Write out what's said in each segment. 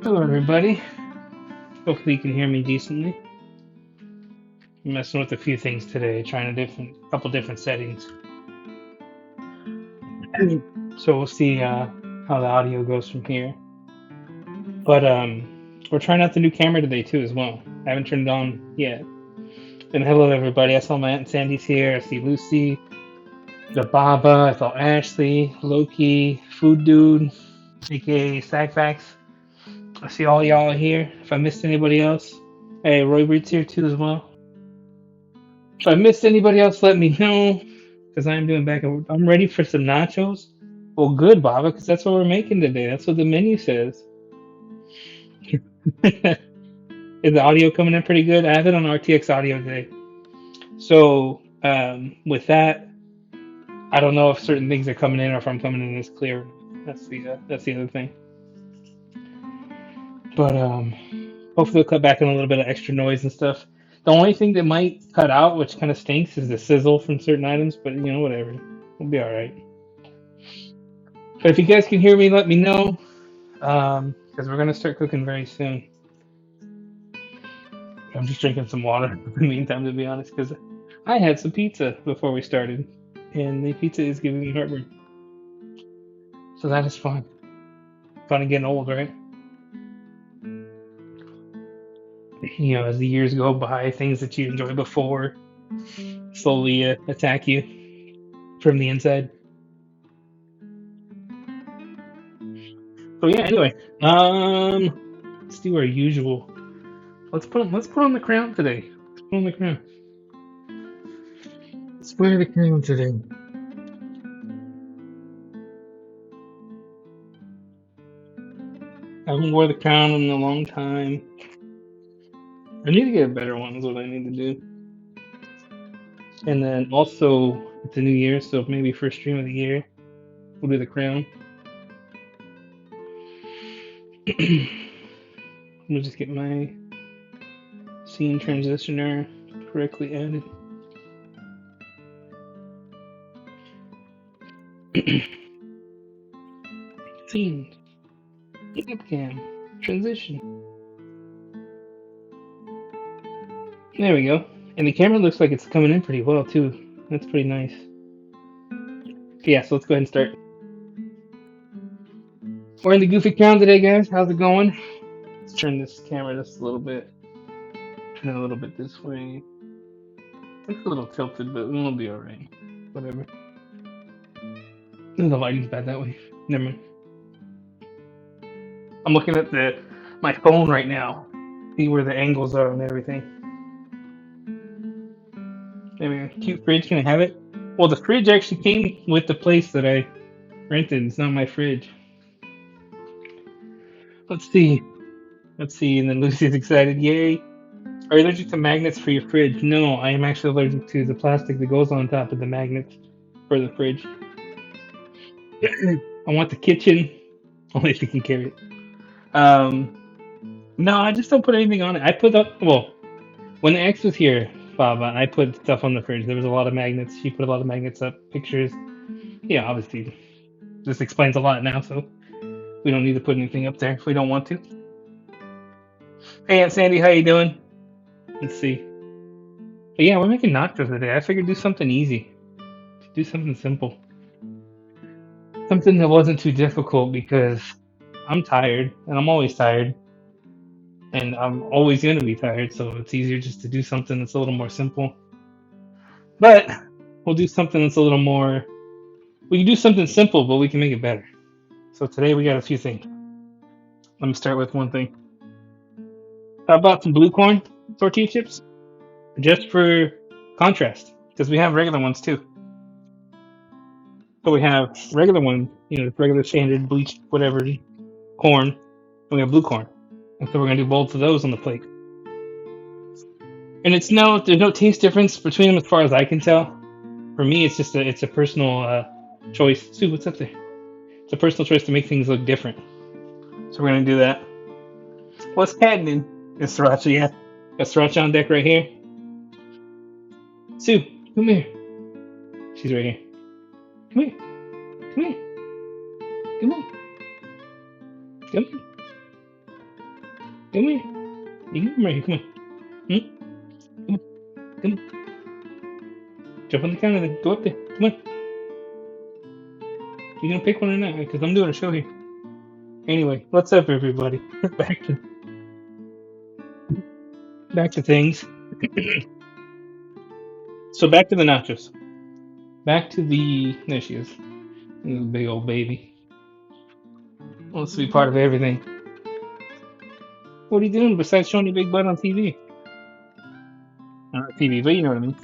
Hello, everybody. Hopefully, you can hear me decently. I'm messing with a few things today, trying a couple different settings. So we'll see how the audio goes from here. But we're trying out the new camera today too, as well. I haven't turned it on yet. And hello, everybody. I saw my Aunt Sandy's here. I see Lucy, the Baba. I saw Ashley, Loki, Food Dude, aka Sagfax. I see all y'all here. If I missed anybody else, hey, Roy Breed's here too, as well. If I missed anybody else, let me know, because I'm doing back. I'm ready for some nachos. Well, good, Baba, because that's what we're making today. That's what the menu says. Is the audio coming in pretty good? I have it on RTX audio today. So with that, I don't know if certain things are coming in or if I'm coming in as clear. That's the other thing. But hopefully, we'll cut back on a little bit of extra noise and stuff. The only thing that might cut out, which kind of stinks, is the sizzle from certain items. But whatever, we'll be all right. But if you guys can hear me, let me know, because we're gonna start cooking very soon. I'm just drinking some water in the meantime, to be honest, because I had some pizza before we started, and the pizza is giving me heartburn. So that is fun. Fun and getting old, right? As the years go by, things that you enjoyed before slowly attack you from the inside. So yeah. Anyway, let's do our usual. Let's put on the crown today. Let's put on the crown. Let's wear the crown today. I haven't wore the crown in a long time. I need to get a better one. Is what I need to do. And then also, it's a new year, so maybe first stream of the year, we'll do the crown. Let me just get my scene transitioner correctly added. Scene, webcam, transition. There we go. And the camera looks like it's coming in pretty well too. That's pretty nice. Yeah, so let's go ahead and start. We're in the Goofy Crown today, guys. How's it going? Let's turn this camera just a little bit. Turn it a little bit this way. It's a little tilted, but we'll be alright. Whatever. The lighting's bad that way. Never mind. I'm looking at my phone right now. See where the angles are and everything. Maybe cute fridge. Can I have it? Well, the fridge actually came with the place that I rented. It's not my fridge. Let's see. Let's see. And then Lucy's excited. Yay. Are you allergic to magnets for your fridge? No, I am actually allergic to the plastic that goes on top of the magnets for the fridge. I want the kitchen. Only if you can carry it. No, I just don't put anything on it. I put up, well, when the ex was here, Baba, I put stuff on the fridge. There was a lot of magnets. She put a lot of magnets up, pictures. Yeah, obviously, this explains a lot now, so we don't need to put anything up there if we don't want to. Hey, Aunt Sandy, how you doing? Let's see. But yeah, we're making nachos today. I figured do something easy. Do something simple. Something that wasn't too difficult because I'm tired, and I'm always tired. And I'm always going to be tired, so it's easier just to do something that's a little more simple. But we'll do something that's a little more. We can do something simple, but we can make it better. So today we got a few things. Let me start with one thing. I bought some blue corn tortilla chips just for contrast, because we have regular ones too. So we have regular one, regular standard bleached whatever corn, and we have blue corn. And so we're gonna do both of those on the plate. And there's no taste difference between them as far as I can tell. For me, it's a personal choice. Sue, what's up there? It's a personal choice to make things look different. So we're gonna do that. What's happening? It's Sriracha, yeah. Got Sriracha on deck right here. Sue, come here. She's right here. Come here. Come here. Come on. Come on. Come here. You can come right here. Come on. Hmm? Come on. Come on. Jump on the counter then. Go up there. Come on. You gonna pick one or not? Because I'm doing a show here. Anyway, what's up, everybody? back to things. So back to the nachos. Back to the. There she is. Big old baby. Wants to be part of everything. What are you doing besides showing your big butt on TV? Not TV, but you know what I mean.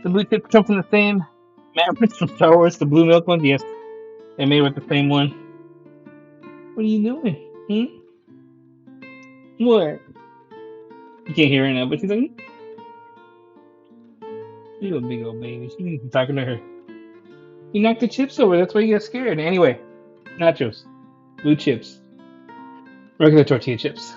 The blue chip come from the same Mavericks from Star Wars, the blue milk one. Yes, they made with the same one. What are you doing? What? You can't hear her now, but she's like, you a big old baby. She's talking to her. You knocked the chips over. That's why you got scared. Anyway, nachos, blue chips, regular tortilla chips.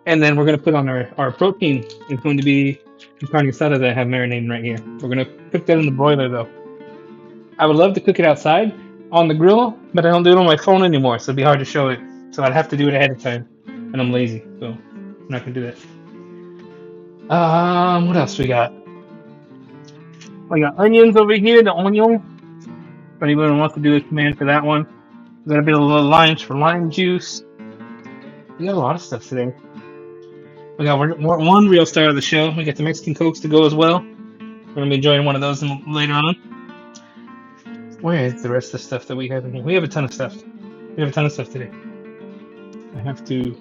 And then we're going to put on our protein. It's going to be some carne asada that I have marinating right here. We're going to cook that in the broiler, though. I would love to cook it outside on the grill, but I don't do it on my phone anymore, so it'd be hard to show it. So I'd have to do it ahead of time, and I'm lazy, so I'm not going to do that. What else we got? We got onions over here, the onion. If anyone wants to do a command for that one. We got a bit of little limes for lime juice. We got a lot of stuff today. We got one real star of the show. We got the Mexican Cokes to go as well. We're gonna be enjoying one of those later on. Where is the rest of the stuff that we have in here? We have a ton of stuff. We have a ton of stuff today. I have to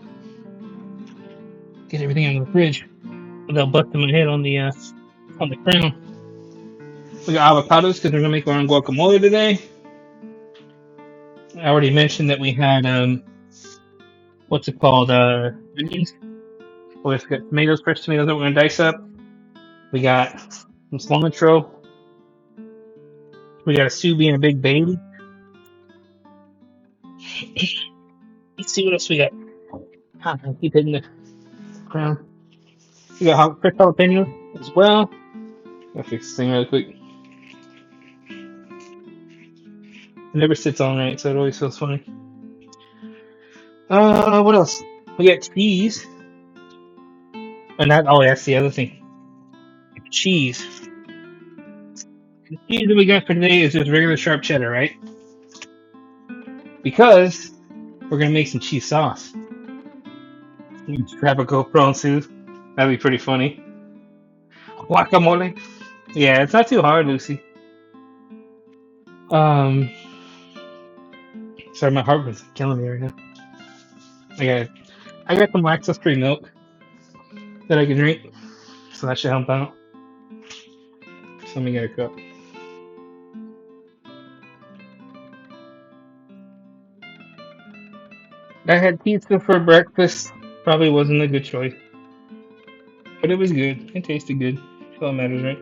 get everything out of the fridge without busting my head on the crown. We got avocados because we're gonna make our own guacamole today. I already mentioned that we had what's it called? Onions. We've got tomatoes, fresh tomatoes that we're gonna dice up. We got some cilantro. We got a sous vide and a big baby. Let's see what else we got. I'll keep hitting the crown. We got fresh jalapenos as well. I'll fix this thing really quick. It never sits on right, so it always feels funny. What else? We got cheese. And that, oh, that's the other thing. Cheese. The cheese that we got for today is just regular sharp cheddar, right? Because we're gonna make some cheese sauce. Grab a GoPro and see. That'd be pretty funny. Guacamole. Yeah, it's not too hard, Lucy. Sorry, my heart was killing me right now. I got some lactose-free milk that I can drink, so that should help out. So let me get a cup. I had pizza for breakfast. Probably wasn't a good choice, but it was good. It tasted good. That's all that matters, right?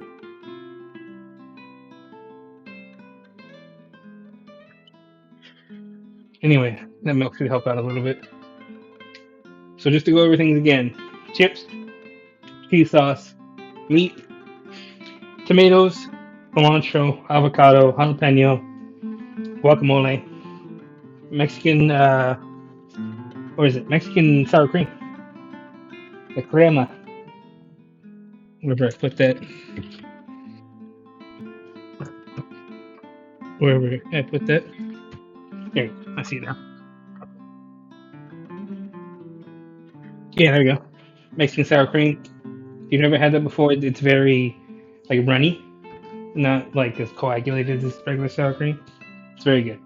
Anyway, that milk should help out a little bit. So just to go over things again: chips, cheese sauce, meat, tomatoes, cilantro, avocado, jalapeno, guacamole, Mexican, what is it? Mexican sour cream. The crema. Wherever I put that. Wherever I put that. There, I see it now. Yeah, there we go. Mexican sour cream. If you've never had that before, it's very like runny, not like as coagulated as regular sour cream. It's very good.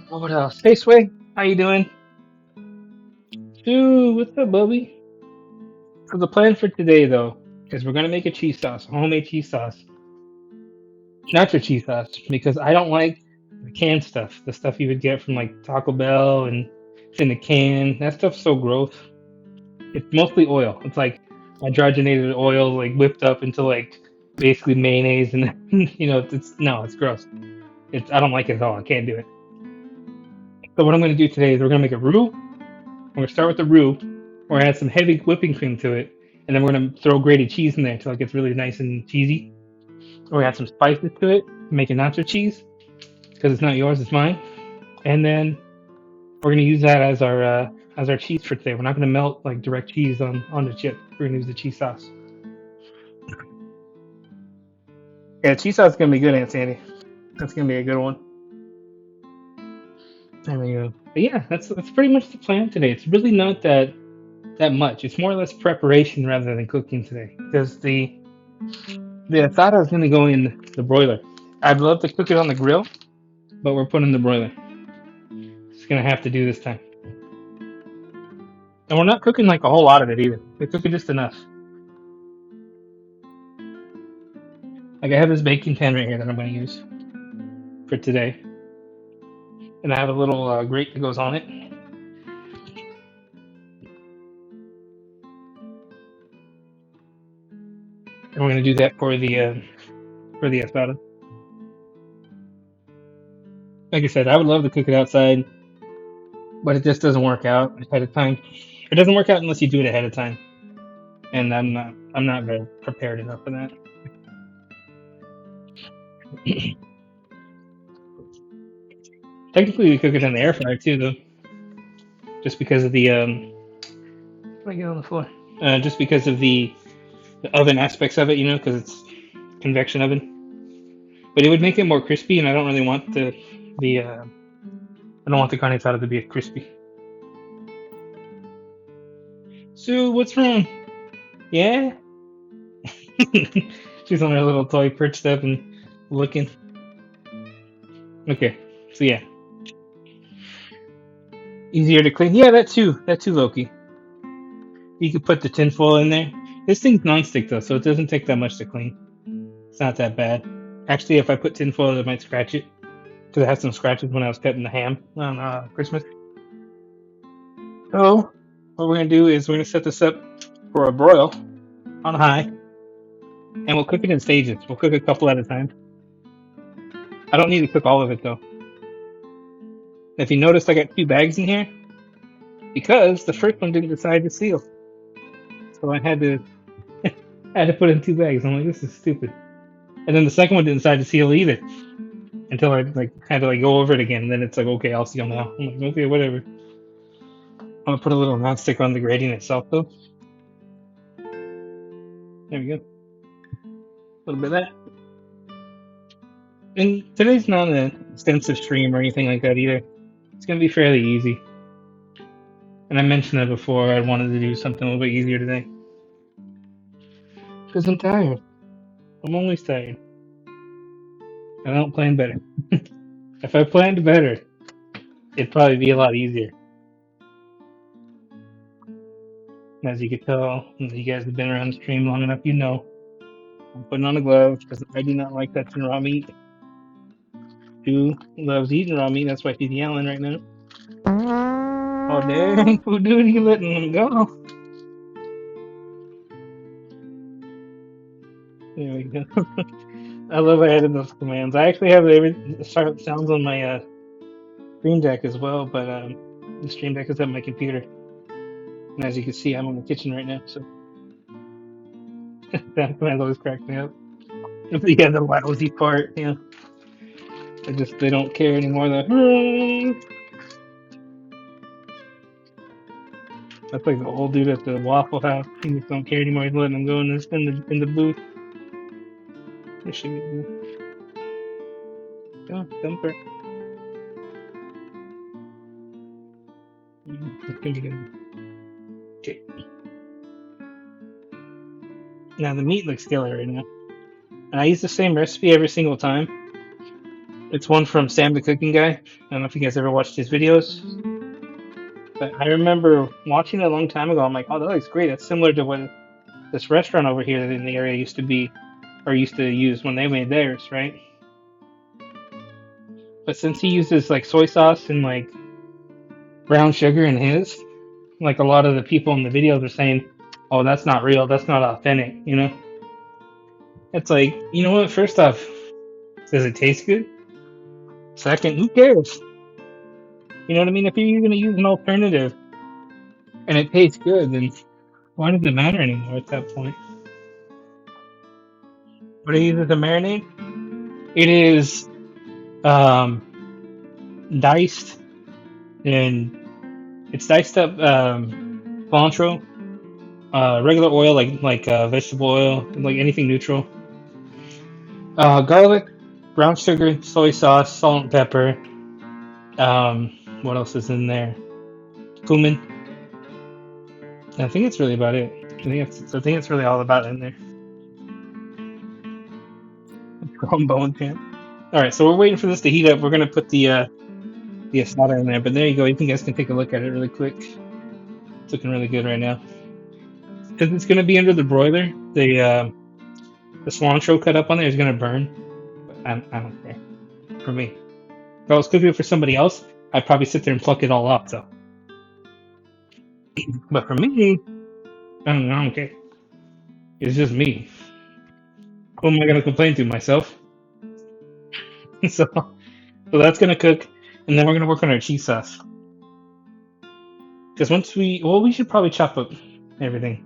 What else? Hey Sway, how you doing? Dude, what's up, Bubby? So the plan for today, though, is we're gonna make a cheese sauce, a homemade cheese sauce, nacho cheese sauce, because I don't like the canned stuff, the stuff you would get from like Taco Bell and it's in the can. That stuff's so gross. It's mostly oil. It's like hydrogenated oil, like whipped up into like basically mayonnaise, and it's gross. I don't like it at all. I can't do it. So what I'm gonna do today is we're gonna make a roux. We're gonna start with the roux. We're gonna add some heavy whipping cream to it, and then we're gonna throw grated cheese in there until it gets really nice and cheesy. We're gonna add some spices to it, make a nacho cheese, because it's not yours, it's mine. And then we're gonna use that as our as our cheese for today. We're not gonna melt like direct cheese on the chip. We're gonna use the cheese sauce. Yeah, cheese sauce is gonna be good, Aunt Sandy. That's gonna be a good one. There we go. But yeah, that's pretty much the plan today. It's really not that much. It's more or less preparation rather than cooking today. Because the thought I was gonna go in the broiler. I'd love to cook it on the grill, but we're putting the broiler. It's gonna have to do this time. And we're not cooking like a whole lot of it either. We're cooking just enough. Like I have this baking pan right here that I'm gonna use for today, and I have a little grate that goes on it. And we're gonna do that for the asada. Like I said, I would love to cook it outside, but it just doesn't work out ahead of time. It doesn't work out unless you do it ahead of time, and I'm not very prepared enough for that. Technically, we cook it in the air fryer too, though, just because of the what did I get on the floor? Just because of the oven aspects of it, because it's convection oven. But it would make it more crispy, and I don't really want the I don't want the carne asada to be crispy. Sue, what's wrong? Yeah. She's on her little toy perched up and looking. Okay, so yeah, easier to clean. Yeah, that too. That too, Loki. You could put the tinfoil in there. This thing's nonstick though, so it doesn't take that much to clean. It's not that bad. Actually, if I put tinfoil, it might scratch it because I had some scratches when I was cutting the ham on Christmas. So what we're gonna do is we're gonna set this up for a broil on high, and we'll cook it in stages. We'll cook a couple at a time. I don't need to cook all of it though. If you notice, I got two bags in here because the first one didn't decide to seal, so I had to put in two bags. I'm like, this is stupid. And then the second one didn't decide to seal either until I like had to like go over it again. And then it's like, okay, I'll seal now. I'm like, okay, whatever. I'm gonna put a little nonstick on the grating itself though. There we go. A little bit of that. And today's not an extensive stream or anything like that either. It's gonna be fairly easy. And I mentioned that before. I wanted to do something a little bit easier today because I'm tired. I'm always tired. I don't plan better. If I planned better, it'd probably be a lot easier. As you could tell, you guys have been around the stream long enough, I'm putting on a glove because I do not like touching raw meat. Who loves eating raw meat? That's why she's yelling right now. Oh, dang, who dude, you letting him go? There we go. I love adding those commands. I actually have every sounds on my Stream Deck as well, but the Stream Deck is at my computer. And as you can see, I'm in the kitchen right now, so that command always cracks me up. Yeah, the lousy part, they don't care anymore. That's like the old dude at the Waffle House. He just don't care anymore. He's letting them go in the booth. There should be oh, thumper. Okay. Now the meat looks killer right now. And I use the same recipe every single time. It's one from Sam the Cooking Guy. I don't know if you guys ever watched his videos. But I remember watching it a long time ago. I'm like, oh, that looks great. That's similar to what this restaurant over here in the area used to be, or used to use when they made theirs, right? But since he uses like soy sauce and like brown sugar in his, like a lot of the people in the videos are saying, oh, that's not real. That's not authentic. It's like, you know what? First off, does it taste good? Second, who cares? You know what I mean? If you're going to use an alternative and it tastes good, then why does it matter anymore at that point? What do you use as a marinade? It is diced and It's diced up cilantro, regular oil like vegetable oil, like anything neutral. Garlic, brown sugar, soy sauce, salt and pepper. What else is in there? Cumin. I think it's really about it. I think it's really all about it in there. Chrome bone champ. All right, so we're waiting for this to heat up. We're gonna put the asada in there, but there you go. You guys can take a look at it really quick. It's looking really good right now. Because it's gonna be under the broiler. The cilantro cut up on there is gonna burn. But I don't care. For me, if I was cooking it for somebody else, I'd probably sit there and pluck it all off. So, but for me, I don't care. It's just me. Who am I gonna complain to? Myself. so so that's gonna cook, and then we're gonna work on our cheese sauce. Because we should probably chop up everything.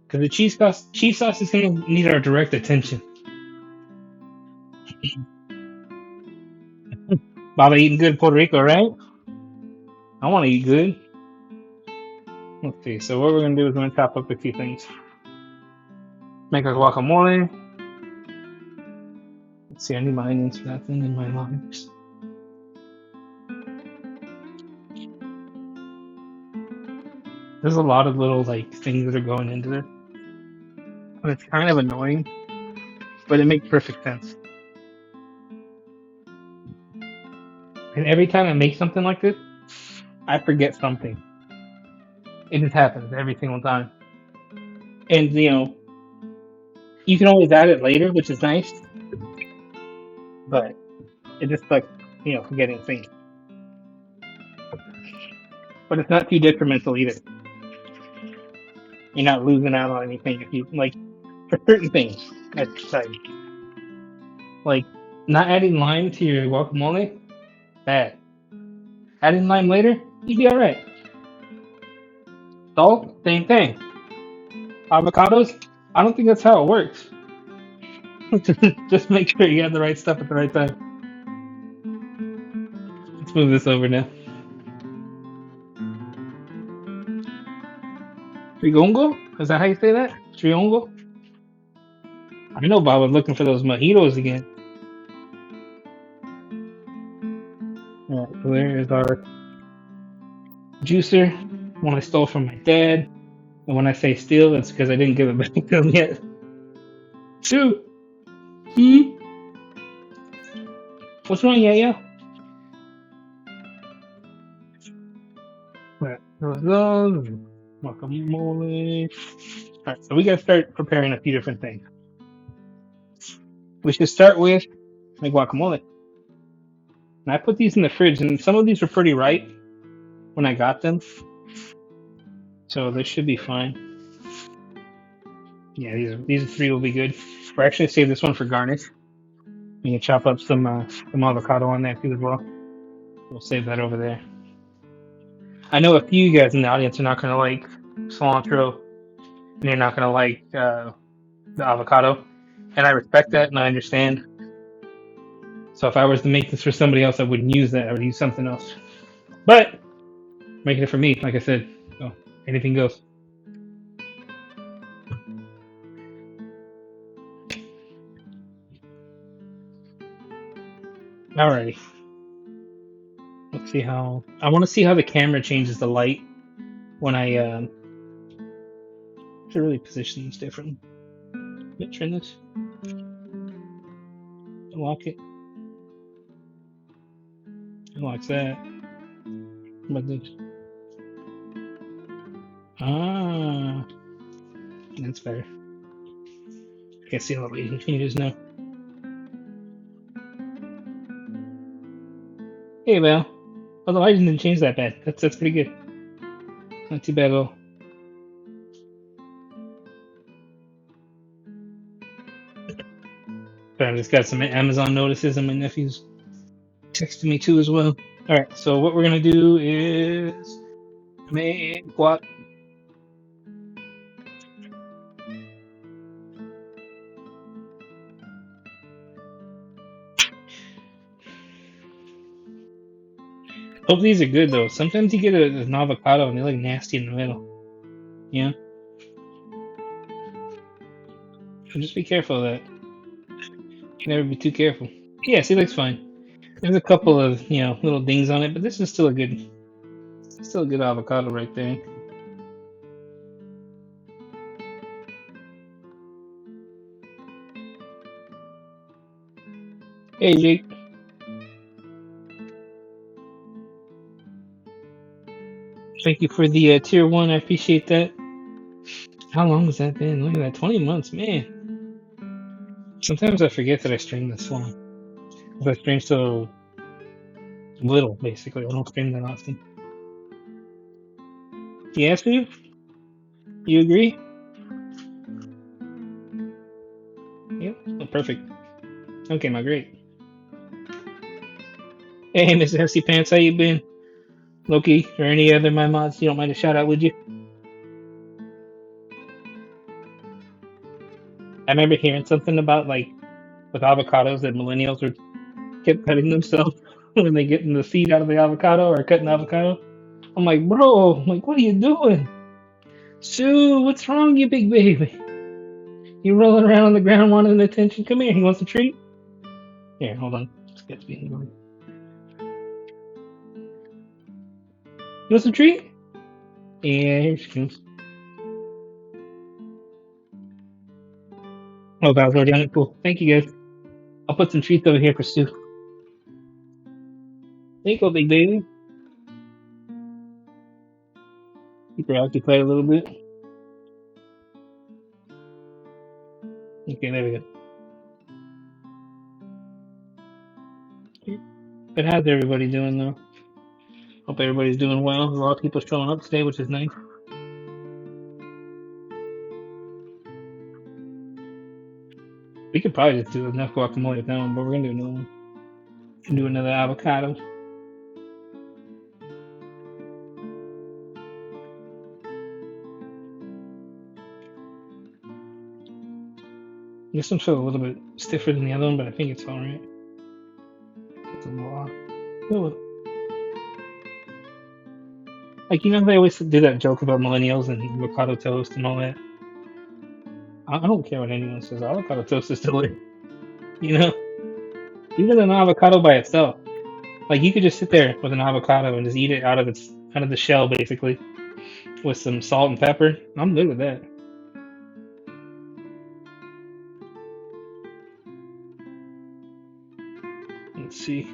Because the cheese sauce is gonna need our direct attention. Baba eating good in Puerto Rico, right? I want to eat good. Let's see. So what we're gonna do is we're gonna chop up a few things. Make our guacamole. Let's see. I need my onions for that thing in my limes. There's a lot of little like things that are going into there, and it's kind of annoying, but it makes perfect sense. And every time I make something like this, I forget something. It just happens every single time. And you can always add it later, which is nice, but it just like forgetting things. But it's not too detrimental either. You're not losing out on anything if you like for certain things. That's like not adding lime to your guacamole, bad. Adding lime later, you'd be all right. Salt, same thing. Avocados, I don't think that's how it works. Just make sure you have the right stuff at the right time. Let's move this over now. Trigongo? Is that how you say that? Trigongo? I know Bob was looking for those mojitos again. All right, so there is our juicer, one I stole from my dad. And when I say steal, it's because I didn't give it back to him yet. Shoot! Hmm? What's wrong, yeah? Right, those. Guacamole. Alright, so we gotta start preparing a few different things. We should start with my guacamole. And I put these in the fridge, and some of these were pretty ripe when I got them, so they should be fine. Yeah, these three will be good. We're actually save this one for garnish. We can chop up some avocado on there too as well. We'll save that over there. I know a few of you guys in the audience are not gonna like cilantro, and you're not gonna like the avocado, and I respect that and I understand. So if I was to make this for somebody else, I wouldn't use that. I would use something else. But making it for me, like I said, so anything goes. Alrighty. Let's see how. I want to see how the camera changes the light when I should really position these differently. Turn this. Unlock it. Unlocks that. But this. Ah, that's better. I can see all the lighting changes now. Hey, well, the lighting didn't change that bad. That's pretty good. Not too bad at all. But I just got some Amazon notices, and my nephew's texting me too as well. All right, so what we're gonna do is make guac. Hope these are good though. Sometimes you get an avocado and they're like nasty in the middle. Yeah. So just be careful of that. Never be too careful. Yeah, see, looks fine. There's a couple of little dings on it, but this is still a good avocado right there. Hey Jake, thank you for the tier one. I appreciate that. How long has that been? Look at that, 20 months, man. Sometimes I forget that I stream this long. 'Cause I stream so little, basically. I don't stream that often. Yes, you? You agree? Yep. Oh, perfect. Okay, my great. Hey, Mr. Hefty Pants, how you been? Loki, or any other my mods, you don't mind a shout out, would you? I remember hearing something about like with avocados that millennials were kept cutting themselves when they getting the seed out of the avocado or cutting the avocado. I'm like, bro, I'm like, what are you doing? Sue, what's wrong, you big baby? You rolling around on the ground wanting attention? Come here, he wants a treat? Here, hold on. Let's get me going. You want some treat? Yeah, here she comes. Oh, that was already on it. Cool. Thank you, guys. I'll put some treats over here for Sue. There you go, big baby. Keep her occupied a little bit. Okay, there we go. But how's everybody doing, though? Hope everybody's doing well. There's a lot of people showing up today, which is nice. We could probably just do enough guacamole with that one, but we're gonna do another one. Do another avocado. This one feels a little bit stiffer than the other one, but I think it's alright. It's a lot. Oh, like, they always do that joke about millennials and avocado toast and all that. I don't care what anyone says. Avocado toast is delicious. You know, even an avocado by itself. Like, you could just sit there with an avocado and just eat it out of the shell, basically, with some salt and pepper. I'm good with that. Let's see.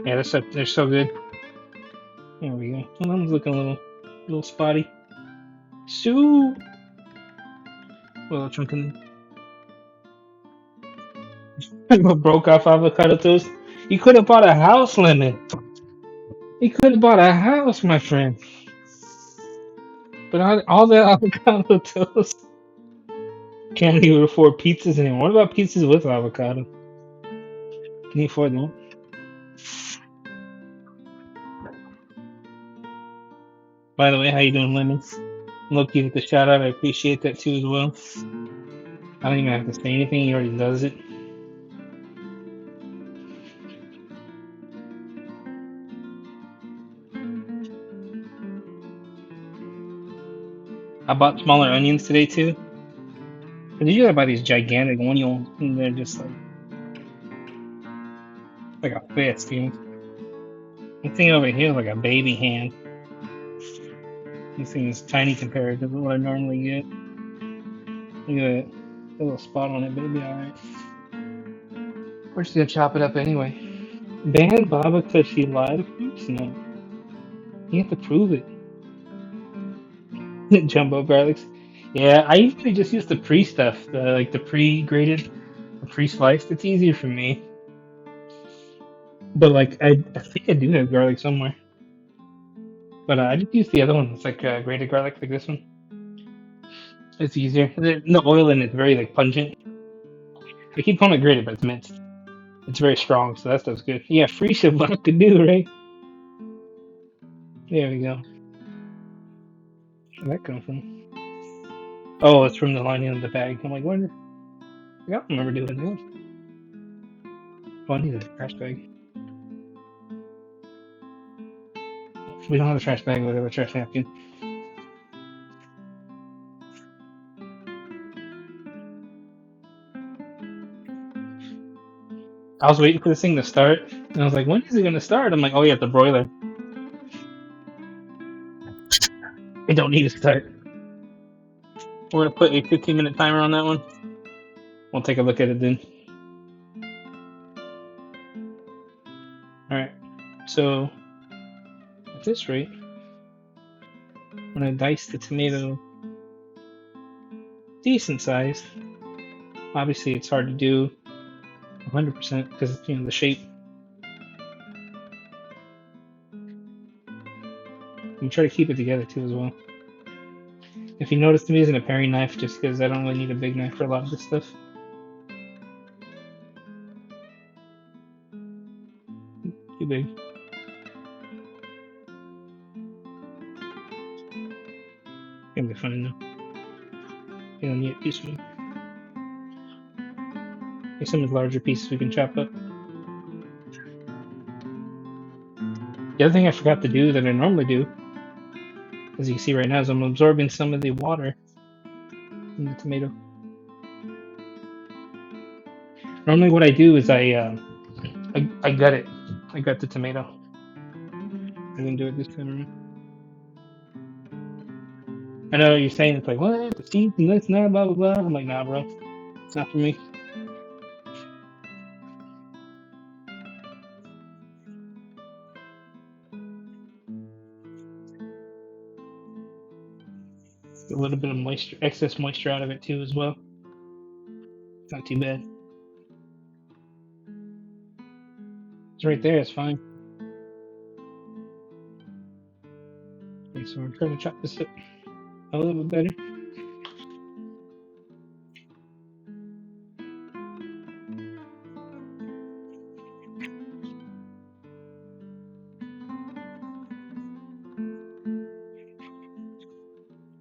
Yeah, they're so good. There we go. Well, that one's looking a little spotty. Sue. Well, chunking. Broke off avocado toast. You could have bought a house, Lemon. You could have bought a house, my friend. But all the avocado toast. Can't even afford pizzas anymore. What about pizzas with avocado? Can you afford that? By the way, how you doing, Lemon? Loki with the shout out. I appreciate that too as well. I don't even have to say anything. He already does it. I bought smaller onions today too. But usually I buy these gigantic onions, and they're just like a fist, you know. This thing over here is like a baby hand. This thing is tiny compared to what I normally get. Look at that. A little spot on it, but it'll be alright. We're just gonna chop it up anyway. Ban Baba because she lied? Of course not. You have to prove it. Jumbo garlics. Yeah, I usually just use the pre stuff, the pre-grated, the pre-sliced. It's easier for me. But like, I think I do have garlic somewhere. But I just use the other one. It's like grated garlic, like this one. It's easier. The oil in it's very like pungent. I keep calling it grated, but it's minced. It's very strong, so that stuff's good. Yeah, free Shabbat could do, right? There we go. Where'd that come from? Oh, it's from the lining of the bag. I'm like, what? I don't remember doing that. Oh, I need a trash bag. We don't have a trash bag, we have a trash napkin. I was waiting for this thing to start, and I was like, when is it gonna start? I'm like, oh yeah, the broiler. It don't need to start. We're gonna put a 15-minute timer on that one. We'll take a look at it then. Alright, so at this rate, when I dice the tomato decent size, obviously it's hard to do 100% because the shape. I'm try to keep it together too as well. If you notice, I'm using a paring knife just because I don't really need a big knife for a lot of this stuff. Too big. Gonna be funny though. You don't need it too small. There's some larger pieces we can chop up. The other thing I forgot to do that I normally do, as you can see right now, is I'm absorbing some of the water in the tomato. Normally, what I do is I gut it. I gut the tomato. I didn't do it this time around. I know you're saying it's like what the seeds and this and that, blah blah blah. I'm like, nah, bro, it's not for me. Get a little bit of moisture, excess moisture out of it too as well. It's not too bad. It's right there. It's fine. Okay, so we're trying to chop this up a little bit better.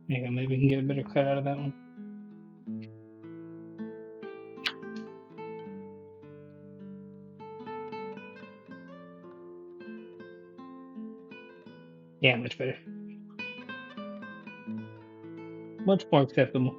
Yeah, maybe we can get a better cut out of that one. Yeah, much better. Much more acceptable.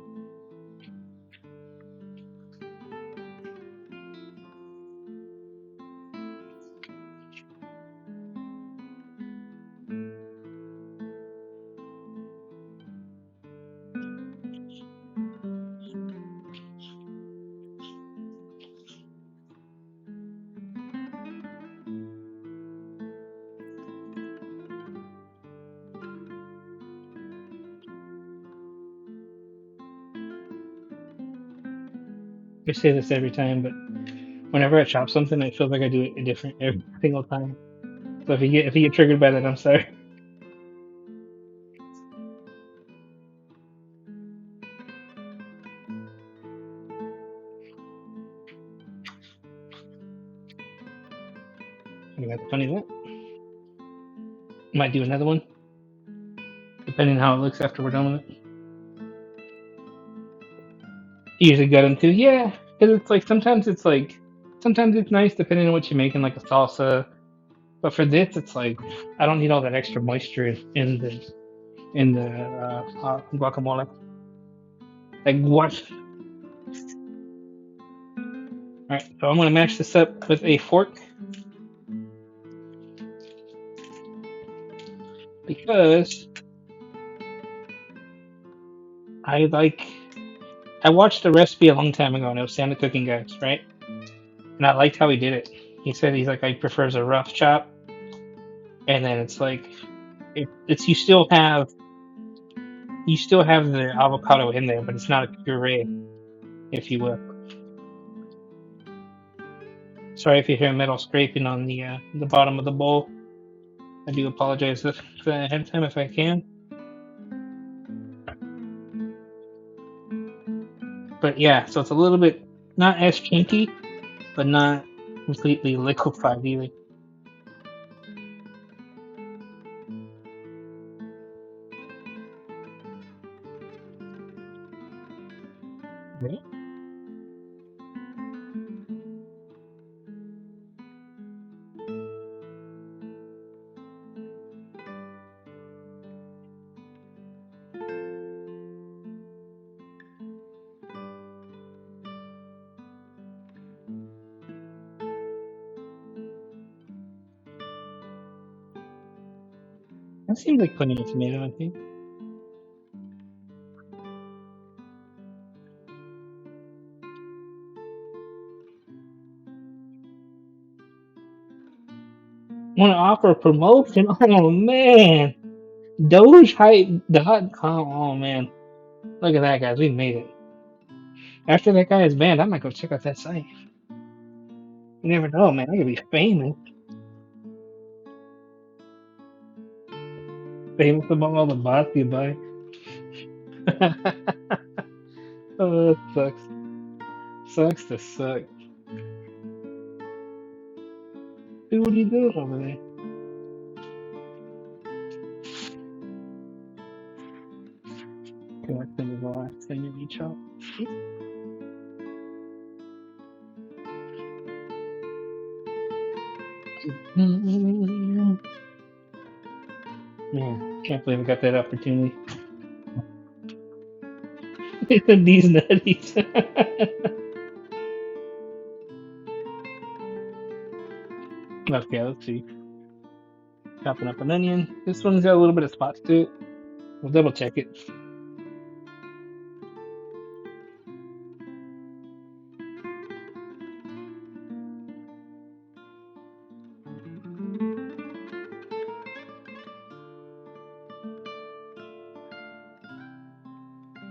I say this every time, but whenever I chop something, I feel like I do it different every single time. So if you get triggered by that, I'm sorry. I got the funny that. Might do another one, depending on how it looks after we're done with it. You usually gut them too, yeah, because it's like sometimes it's nice depending on what you're making, like a salsa. But for this, it's like I don't need all that extra moisture in the guacamole. Like what? All right, so I'm gonna mash this up with a fork because I like. I watched a recipe a long time ago, and it was Santa Cooking Guys, right? And I liked how he did it. He said he prefers a rough chop, and then it's like it's you still have the avocado in there, but it's not a puree, if you will. Sorry if you hear metal scraping on the bottom of the bowl. I do apologize for that ahead of time if I can. But yeah, so it's a little bit not as kinky, but not completely liquefied either. Right? That seems like putting a tomato, I think. Want to offer a promotion? Oh man, Doge Hype.com. Oh man, look at that, guys. We made it. After that guy is banned, I might go check out that site. You never know, man. I could be famous. Famous among all the bots you buy. Oh, that sucks. Sucks to suck. Dude, what are you doing over there? Collecting the last thing in each up. Man, can't believe I got that opportunity. These nutties. Okay, let's see. Chopping up an onion. This one's got a little bit of spots to it. We'll double check it.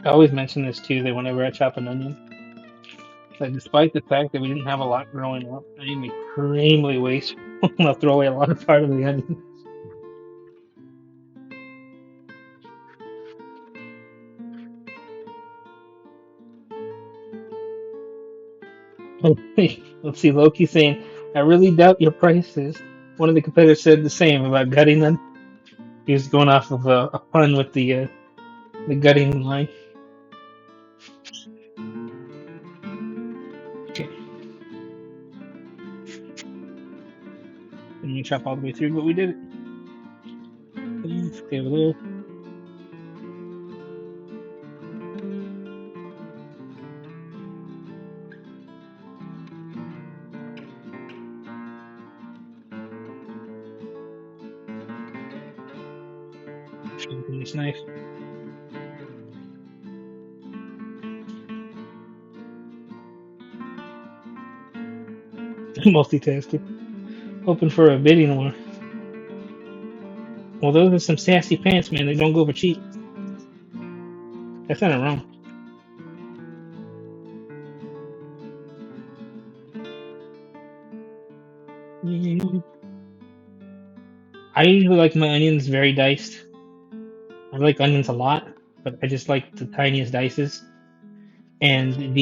I always mention this too, that whenever I chop an onion, that despite the fact that we didn't have a lot growing up, I am extremely wasteful. I'll throw away a lot of part of the onion. Let's see, Loki saying, I really doubt your prices. One of the competitors said the same about gutting them. He was going off of a pun with the gutting line. Okay, let me chop all the way through, but we did it. Please, okay, over there. Open this knife. Multitasking. Hoping for a bidding war. Well, those are some sassy pants, man. They don't go for cheap. That's not wrong. I usually like my onions very diced. I like onions a lot, but I just like the tiniest dices. And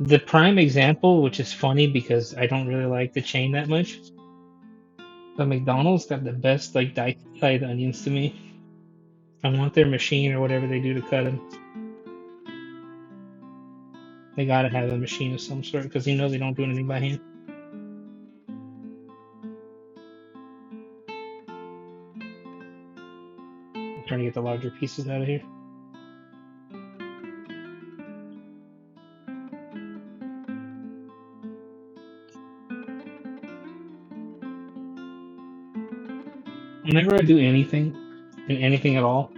the prime example, which is funny because I don't really like the chain that much, but McDonald's got the best like diced onions to me. I want their machine or whatever they do to cut them. They gotta have a machine of some sort because you know they don't do anything by hand. I'm trying to get the larger pieces out of here. Whenever I do anything, and anything at all,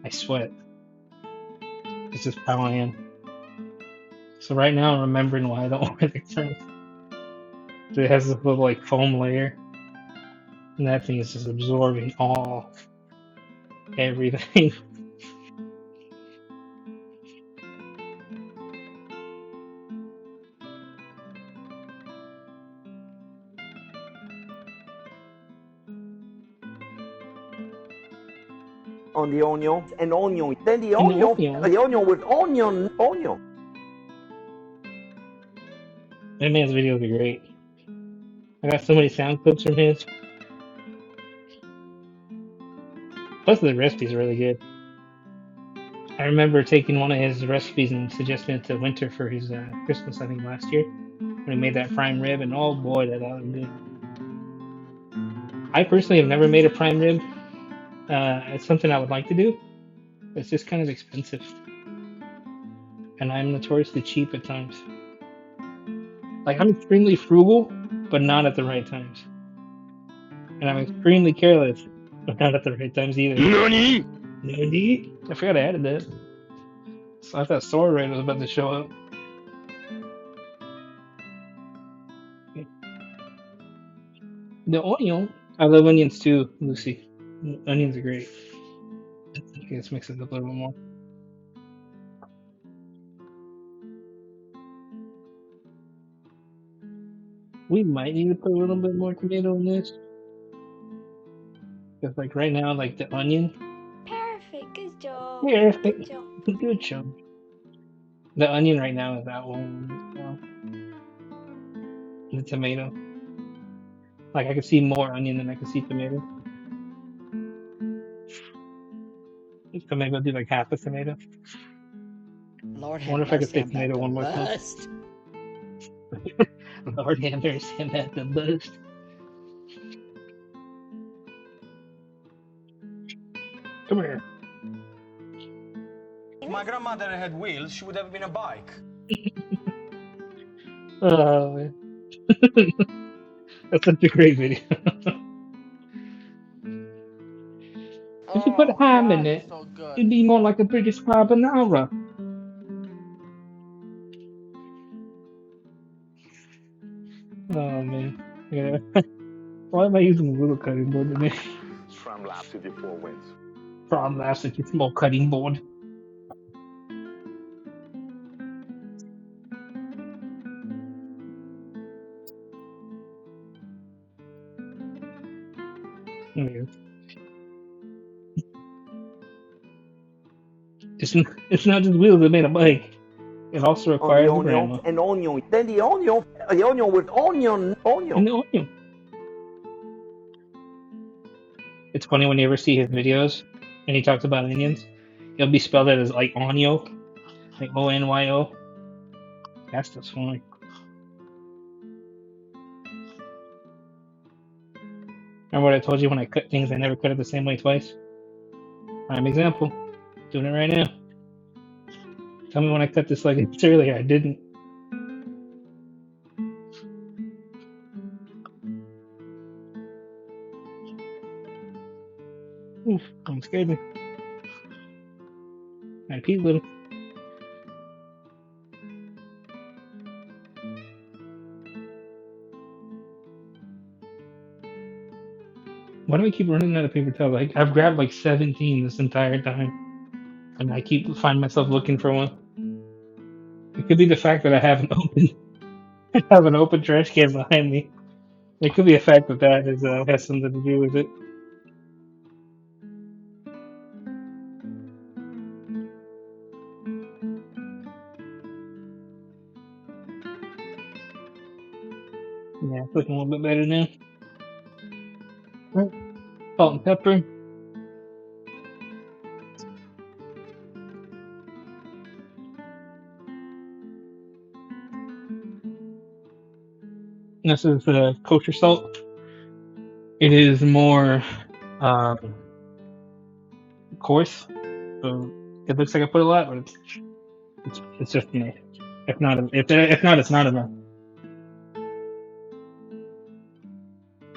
I sweat. It's just how I am. So right now I'm remembering why I don't want the furnace. So it has this little like foam layer, and that thing is just absorbing all everything. On the onions and onion. Then the And onion with onion. that man's videos are great. I got so many sound clips from his. Plus the recipe's are really good. I remember taking one of his recipes and suggesting it to Winter for his Christmas, I think last year, when he made that prime rib, and oh boy, that was good. I personally have never made a prime rib. It's something I would like to do. It's just kind of expensive, and I'm notoriously cheap at times. Like I'm extremely frugal, but not at the right times, and I'm extremely careless. but not at the right times either. NANI?! Nani? I forgot I added that. So I thought Sora Red was about to show up. The onion. I love onions too, Lucy. Onions are great. Okay, let's mix it up a little bit more. We might need to put a little bit more tomato in this. Because like right now, like the onion. Perfect. Good job. Perfect. Good job. Good job. The onion right now is that one. So. The tomato. Like I could see more onion than I could see tomato. So maybe I'll do like half a tomato. Lord I have wonder if I could mercy, say I'm about tomato to one more time. bust. Lord have mercy, I'm at the bust. Come here. If my grandmother had wheels, she would have been a bike. Oh, man. That's such a great video. If you put Oh, ham in God, it, it's so good. it'd be more like a British carbonara. Oh man. Yeah. Why am I using a little cutting board today? From Lab City 4 wins. From last week, it's small cutting board. Yeah. It's not just wheels that made a bike. It also On the requires a onion grandma. and onion. Then the onion with And onion. the onion. It's funny when you ever see his videos and he talks about onions, it'll be spelled out as like onyo, like ONYO. That's just funny. Remember what I told you when I cut things, I never cut it the same way twice? Prime example. Doing it right now. Tell me when I cut this like it's earlier. I didn't. Oof, almost scared me. I peed a little. Why do I keep running out of paper towels? Like I've grabbed like 17 this entire time, and I keep find myself looking for one. It could be the fact that I have an open, I have an open trash can behind me. It could be a fact that that is has something to do with it. Yeah, it's looking a little bit better now. Right. Salt and pepper. This is kosher salt. It is more coarse, so it looks like I put a lot, but it's just enough. If not, it's not enough.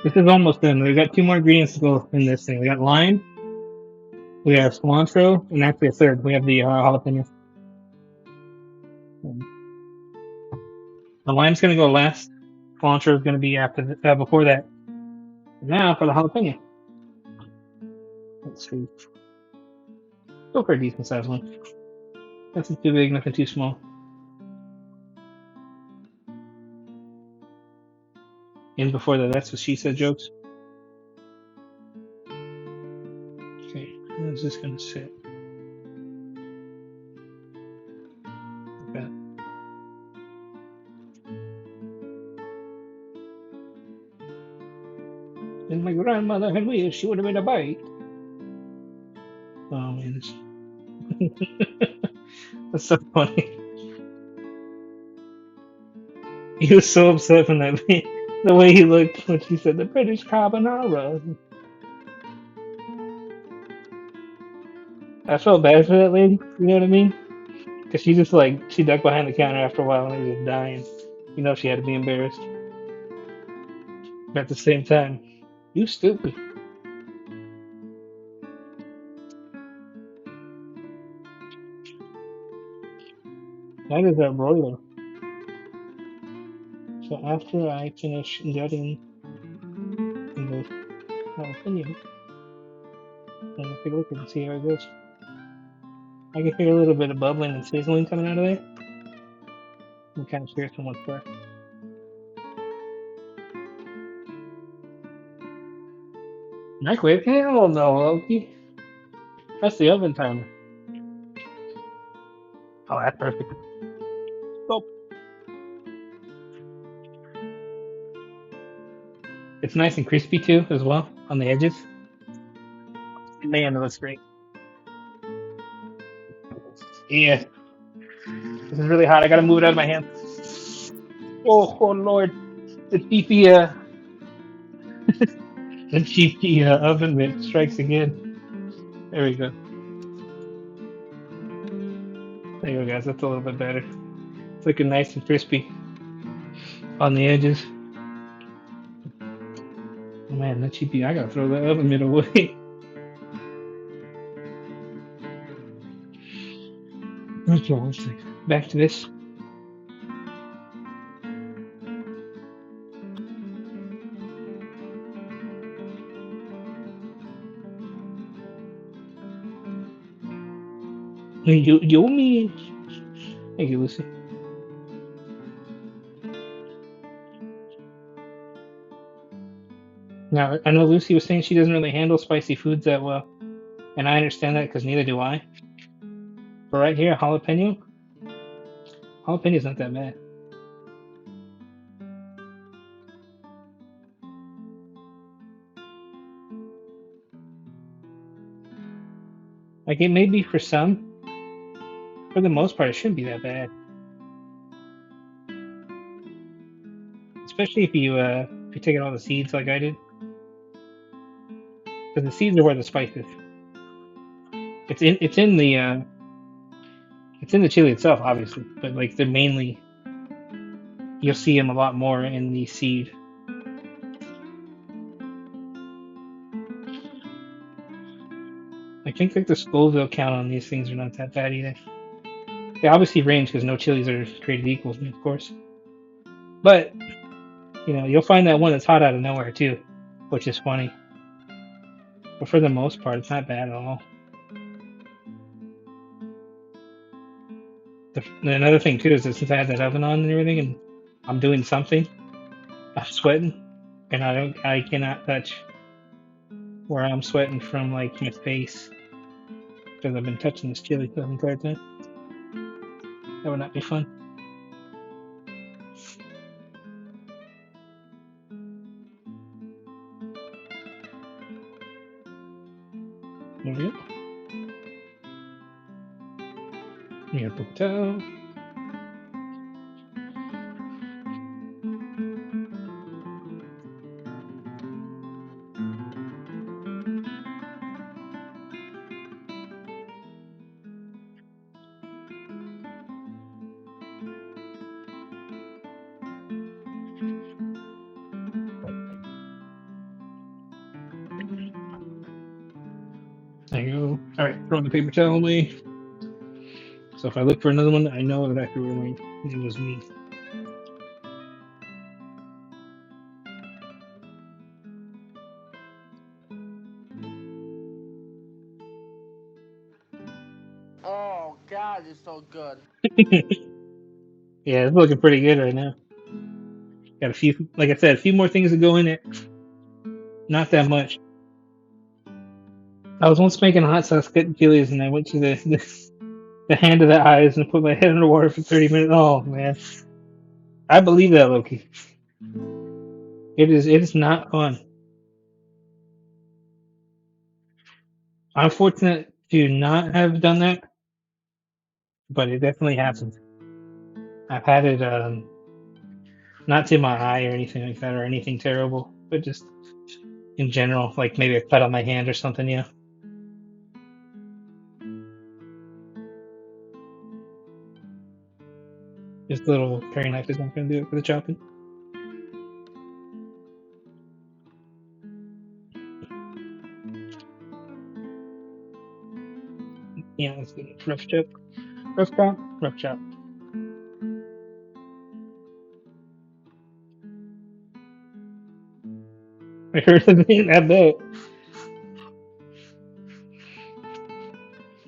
This is almost done. We got two more ingredients to go in this thing. We got lime, we have cilantro, and actually a third. We have the jalapeno. The lime's gonna go last. Cilantro is gonna be before that. Now for the jalapeno. Let's see. Go for a decent sized one. Nothing too big, nothing too small. And before that, that's what she said jokes. Okay, how's this gonna sit? Like that. And my grandmother had wheels, she would have made a bike. Oh man, that's so funny. He was so upset from that the way he looked when she said the British carbonara. I felt bad for that lady. You know what I mean? Because she just like she ducked behind the counter after a while and was just dying. You know she had to be embarrassed. But at the same time, you stupid. That is a broiler. So after I finish gutting the jalapeno, I'm gonna take a look and see how it goes. I can hear a little bit of bubbling and sizzling coming out of there. I'm kind of curious on what's there. Microwave? Hell no, Loki. That's the oven timer. Oh, that's perfect. Oh, it's nice and crispy too, as well, on the edges. Man, it looks great. Yeah, this is really hot. I gotta move it out of my hand. Oh Lord, the cheapy, the cheapy oven mitt strikes again. There we go. There you go, guys. That's a little bit better. It's looking nice and crispy on the edges. Oh, man, that cheapy. I gotta throw that oven mitt away. Okay, let's see. Back to this. Yummy. Thank you, Lucy. Now, I know Lucy was saying she doesn't really handle spicy foods that well, and I understand that because neither do I. But right here, jalapeno's not that bad. Like it may be for some, for the most part, it shouldn't be that bad. Especially if you take out all the seeds like I did, because the seeds are where the spice is. It's in the chili itself, obviously, but like they're mainly you'll see them a lot more in the seed. I think like the Scoville count on these things are not that bad either. They obviously range because no chilies are created equal, of course. But you'll find that one that's hot out of nowhere too, which is funny. But for the most part, it's not bad at all. Another thing too is that since I have that oven on and everything, and I'm doing something, I'm sweating, and I cannot touch where I'm sweating from, like my face, because I've been touching this chili the entire time. That would not be fun. There we go. Here, potato. There you go. All right, throwing the paper towel away. So if I look for another one, I know that I threw away. It was me. Oh God, it's so good. Yeah, it's looking pretty good right now. Got a few, like I said, a few more things to go in it. Not that much. I was once making a hot sauce cutting chilies, and I went to the hand of the eyes and put my head underwater for 30 minutes. Oh man, I believe that, Loki. It is not fun. I'm fortunate to not have done that, but it definitely happens. I've had it not to my eye or anything like that or anything terrible, but just in general, like maybe a cut on my hand or something. Yeah, this little paring knife is not going to do it for the chopping. Yeah, let's get it rough chop, rough chop, rough chop. I heard of it. I bet.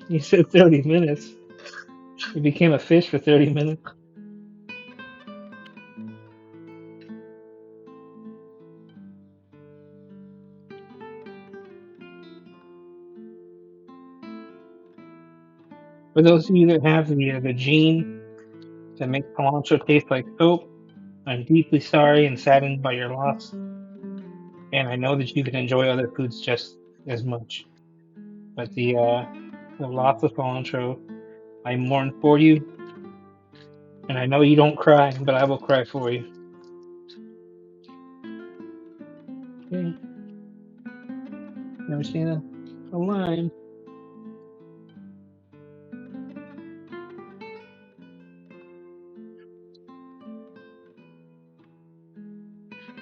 You said 30 minutes. You became a fish for 30 minutes. For those of you that have the gene that makes cilantro taste like soap, I'm deeply sorry and saddened by your loss, and I know that you can enjoy other foods just as much. But the loss of cilantro, I mourn for you, and I know you don't cry, but I will cry for you. Okay, never seen a lime.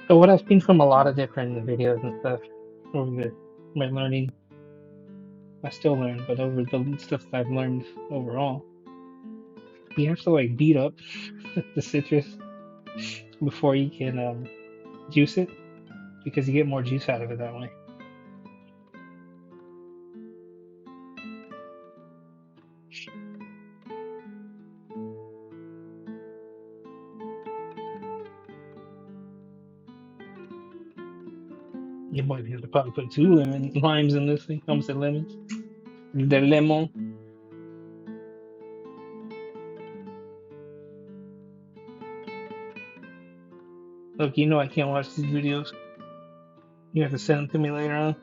So what I've seen from a lot of different videos and stuff over my learning, I still learn, but over the stuff that I've learned overall, you have to like beat up the citrus before you can juice it because you get more juice out of it that way. You might have to probably put two limes in this thing. I almost said lemons. The lemon. Look, you know I can't watch these videos. You have to send them to me later on.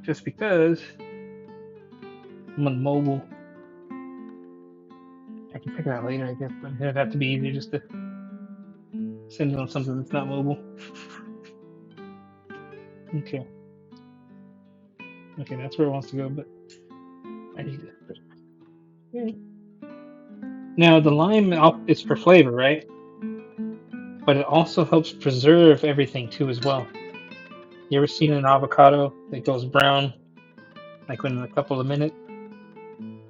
Just because I'm on mobile. I can pick it out later, I guess, but it'd have to be easier just to send it on something that's not mobile. Okay. Okay, that's where it wants to go, but I need to. Okay. Now the lime is for flavor, right? But it also helps preserve everything too as well. You ever seen an avocado that goes brown like within a couple of minutes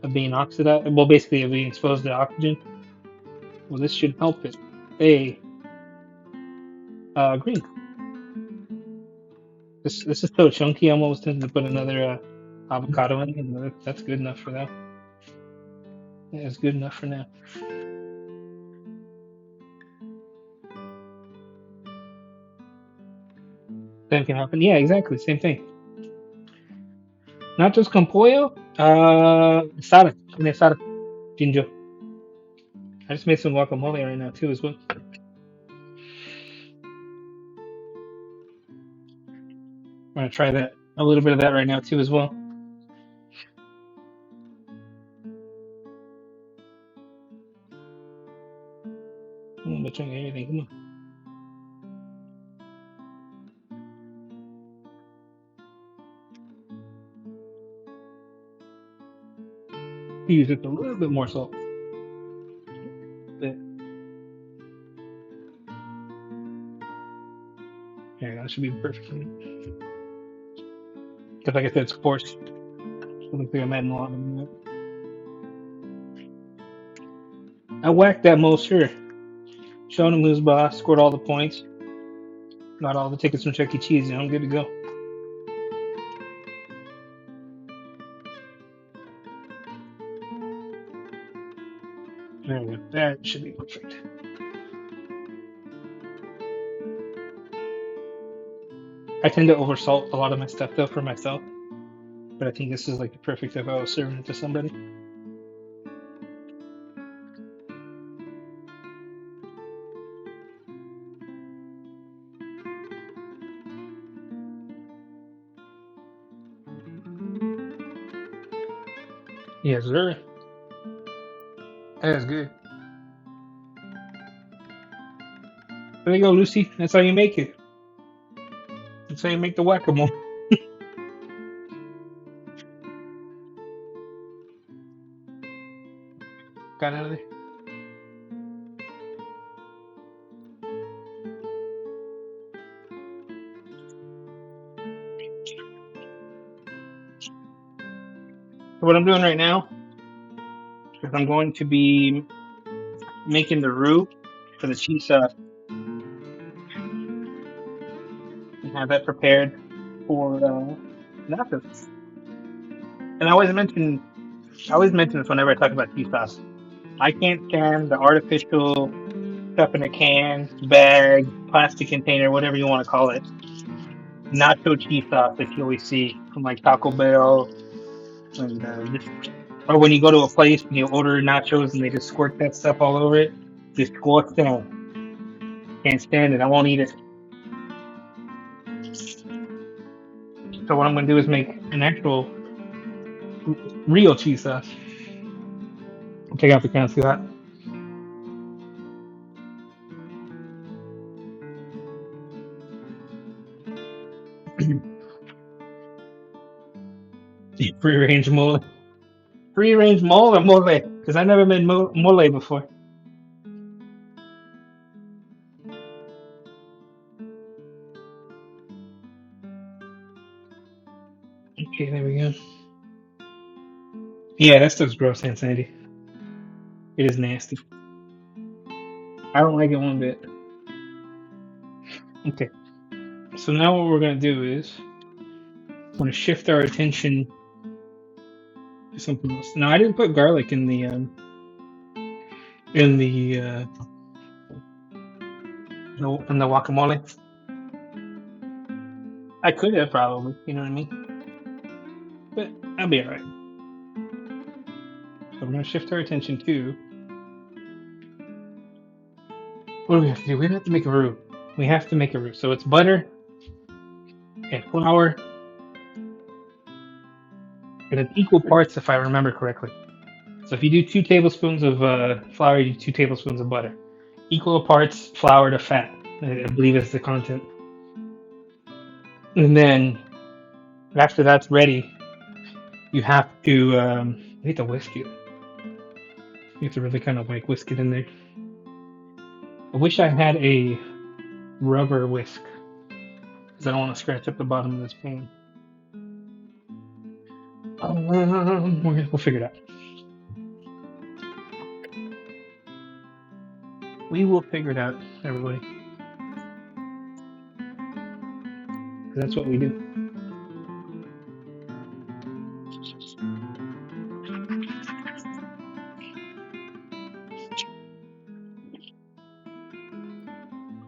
of being oxidized? Well, basically of being exposed to oxygen. Well, this should help it stay green. This is so chunky. I'm almost tempted to put another avocado in it. But that's good enough for now. That's good enough for now. Same can happen. Yeah, exactly. Same thing. Nachos con pollo. Asada. Carne asada. Ginger. I just made some guacamole right now too as well. I'm gonna try that. A little bit of that right now too as well. I'm gonna try everything. Come on. Use just a little bit more salt. But, yeah, that should be perfect. Because like I said, it's coarse. It looks like I'm adding a lot of that. I whacked that most sure. Showing him who's boss, scored all the points, got all the tickets from Chuck E. Cheese, and I'm good to go. There we go. That should be perfect. I tend to oversalt a lot of my stuff though for myself, but I think this is like the perfect if I was serving it to somebody. Yes, sir. That is good. There you go, Lucy. That's how you make it. That's how you make the whack-a-mole. Got out of there. So what I'm doing right now is I'm going to be making the roux for the cheese sauce. have that prepared for nachos. And I always mention this whenever I talk about cheese sauce. I can't stand the artificial stuff in a can, bag, plastic container, whatever you want to call it. Nacho cheese sauce that you always see from like Taco Bell and just, or when you go to a place and you order nachos and they just squirt that stuff all over it. Just squash down. Can't stand it. I won't eat it. So what I'm gonna do is make an actual real cheese sauce. I'll take out the can, see that. Free range mole. Free range mole or mole? Because I never made mole before. Okay, there we go. Yeah, that stuff's gross, Aunt Sandy. It is nasty. I don't like it one bit. Okay, so now what we're gonna do is we're gonna shift our attention to something else. Now I didn't put garlic in the guacamole. I could have probably, you know what I mean? But I'll be alright. So we're gonna shift our attention to what do we have to do? We have to make a roux. We have to make a roux. So it's butter and flour, and it's equal parts if I remember correctly. So if you do 2 tablespoons of flour, you do 2 tablespoons of butter. Equal parts flour to fat, I believe is the content. And then after that's ready, you have to whisk it. You have to really kind of like whisk it in there. I wish I had a rubber whisk because I don't want to scratch up the bottom of this pan. We'll figure it out. We will figure it out, everybody. 'Cause that's what we do.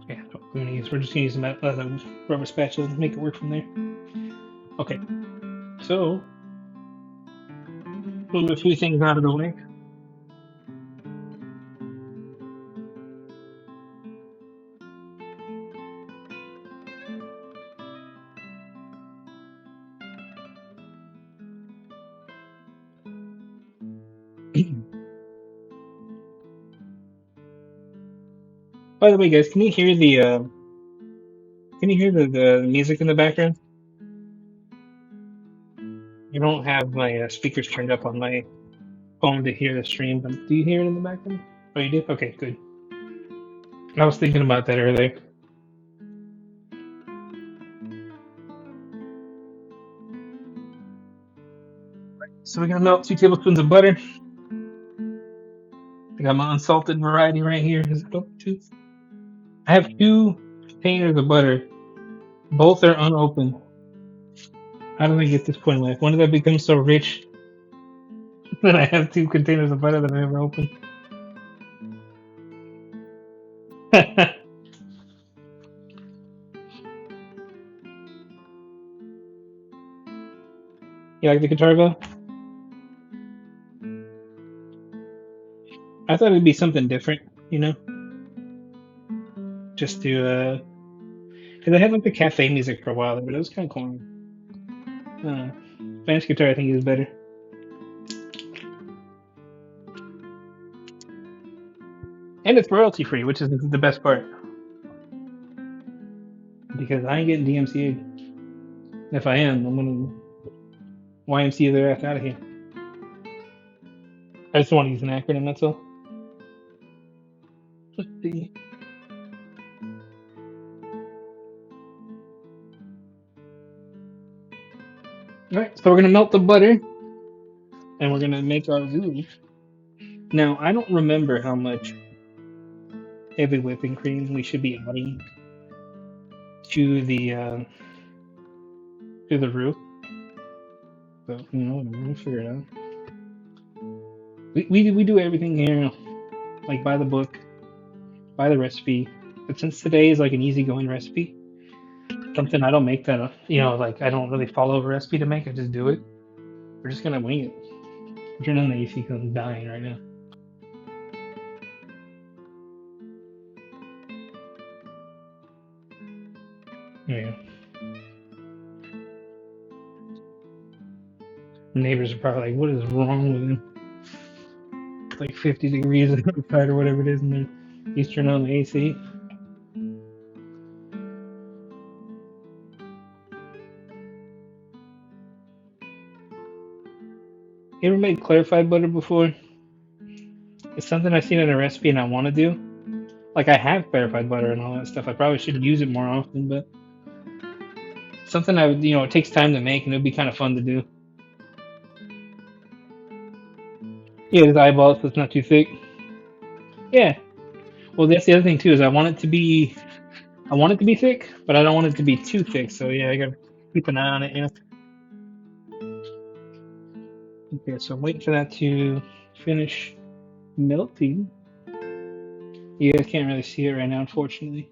Yeah, that's what we're gonna use. We're just gonna use the rubber spatula and make it work from there. Okay, so move a few things out of the way. By the way, guys, can you hear the music in the background? I don't have my speakers turned up on my phone to hear the stream, but do you hear it in the background? Oh, you do? Okay, good. I was thinking about that earlier. So we're gonna melt 2 tablespoons of butter. I got my unsalted variety right here. Is it open too? I have 2 containers of butter. Both are unopened. How did I get this point in life? When did I become so rich that I have 2 containers of butter that I never opened? You like the guitar, Bill? I thought it'd be something different, you know? Just to, because I had like the cafe music for a while, but it was kind of corny. Spanish guitar, I think, is better. And it's royalty free, which is the best part. Because I ain't getting DMCA'd. If I am, I'm gonna YMCA their ass out of here. I just want to use an acronym, that's all. Let's see. Alright, so we're gonna melt the butter and we're gonna make our roux. Now, I don't remember how much heavy whipping cream we should be adding to the roof. So whatever, we'll figure it out. We do everything here like by the book, by the recipe. But since today is like an easygoing recipe, something I don't make that like I don't really follow a recipe to make. I just do it. We're just gonna wing it. Turn on the AC because I'm dying right now. Yeah. Neighbors are probably like, "What is wrong with him?" It's like 50 degrees outside or whatever it is, and then he's turning on the AC. You ever made clarified butter before? It's something I've seen in a recipe and I want to do. Like I have clarified butter and all that stuff. I probably should use it more often, but something I would, it takes time to make and it would be kind of fun to do. Yeah, just eyeball it so it's not too thick. Yeah. Well, that's the other thing too is I want it to be thick, but I don't want it to be too thick. So yeah, I gotta keep an eye on it. Yeah. Okay, so wait for that to finish melting. You guys can't really see it right now, unfortunately.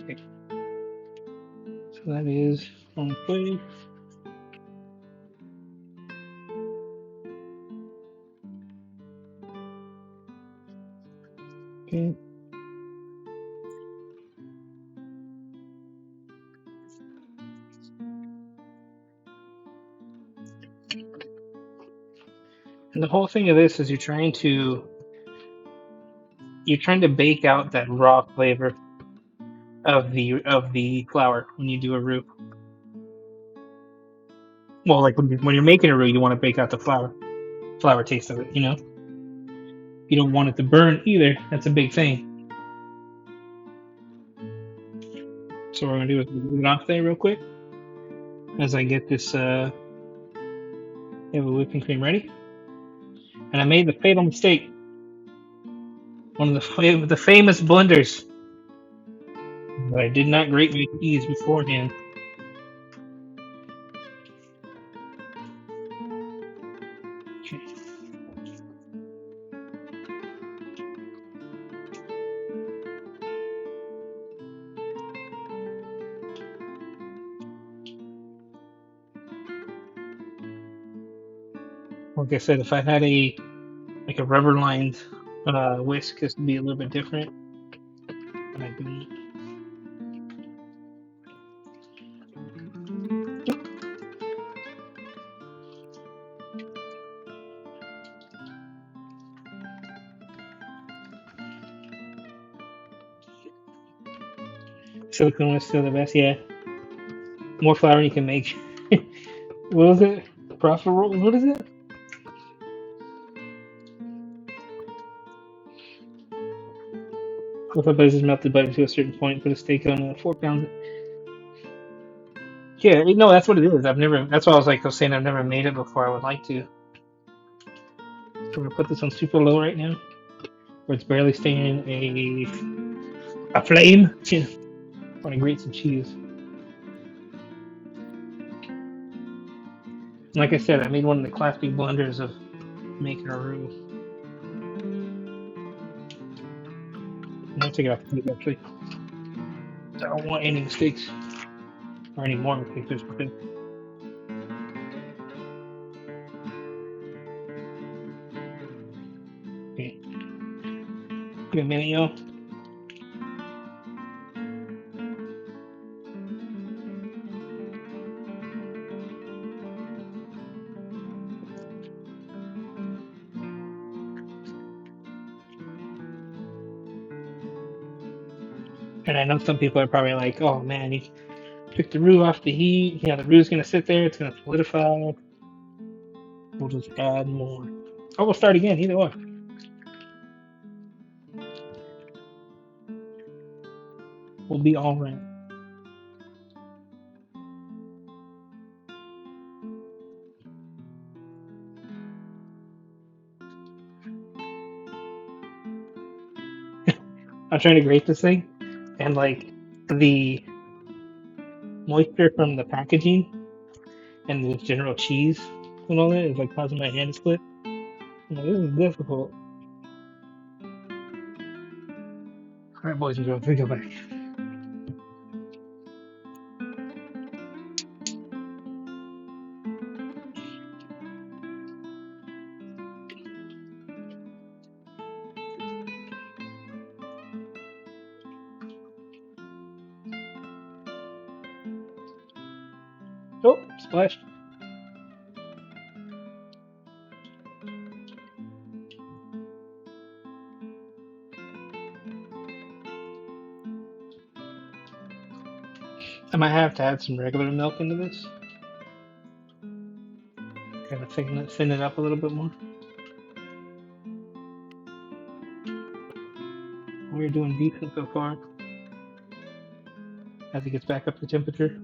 Okay, so that is on the plate. Okay. And the whole thing of this is you're trying to bake out that raw flavor of the flour when you do a roux. Well, like when you're making a roux, you want to bake out the flour taste of it. You don't want it to burn either. That's a big thing. So what we're gonna do is move it off there real quick as I get this whipping cream ready. And I made the fatal mistake. One of the famous blunders. But I did not grate my cheese beforehand. Okay. Like I said, if I had a rubber lined whisk, this would be a little bit different. But I don't. Silicone is still the best. Yeah, more flour you can make. What was it? Profit rolls? What is it? If I just melted butter to a certain point, put a steak on 4 pounds. Yeah, no, that's what it is. I've never. That's why I was saying I've never made it before. I would like to. So we're gonna put this on super low right now, where it's barely staying a flame. Yeah. Want to grate some cheese. Like I said, I made one of the classic blunders of making a roux. I'm gonna take it off the plate actually. I don't want any mistakes or any more mistakes. Okay. Okay. Give me a minute, y'all. And I know some people are probably like, "Oh man, you took the roux off the heat. Yeah, the roux's gonna sit there. It's gonna solidify. We'll just add more. Oh, we'll start again. Either way, we'll be all right." I'm trying to grate this thing, and like the moisture from the packaging and the general cheese and all that is like causing my hand to split. I'm like, this is difficult. All right, boys and girls, we go back. Oh, splash. I might have to add some regular milk into this. Kind of thin it up a little bit more. We're doing decent so far. As it gets back up to temperature.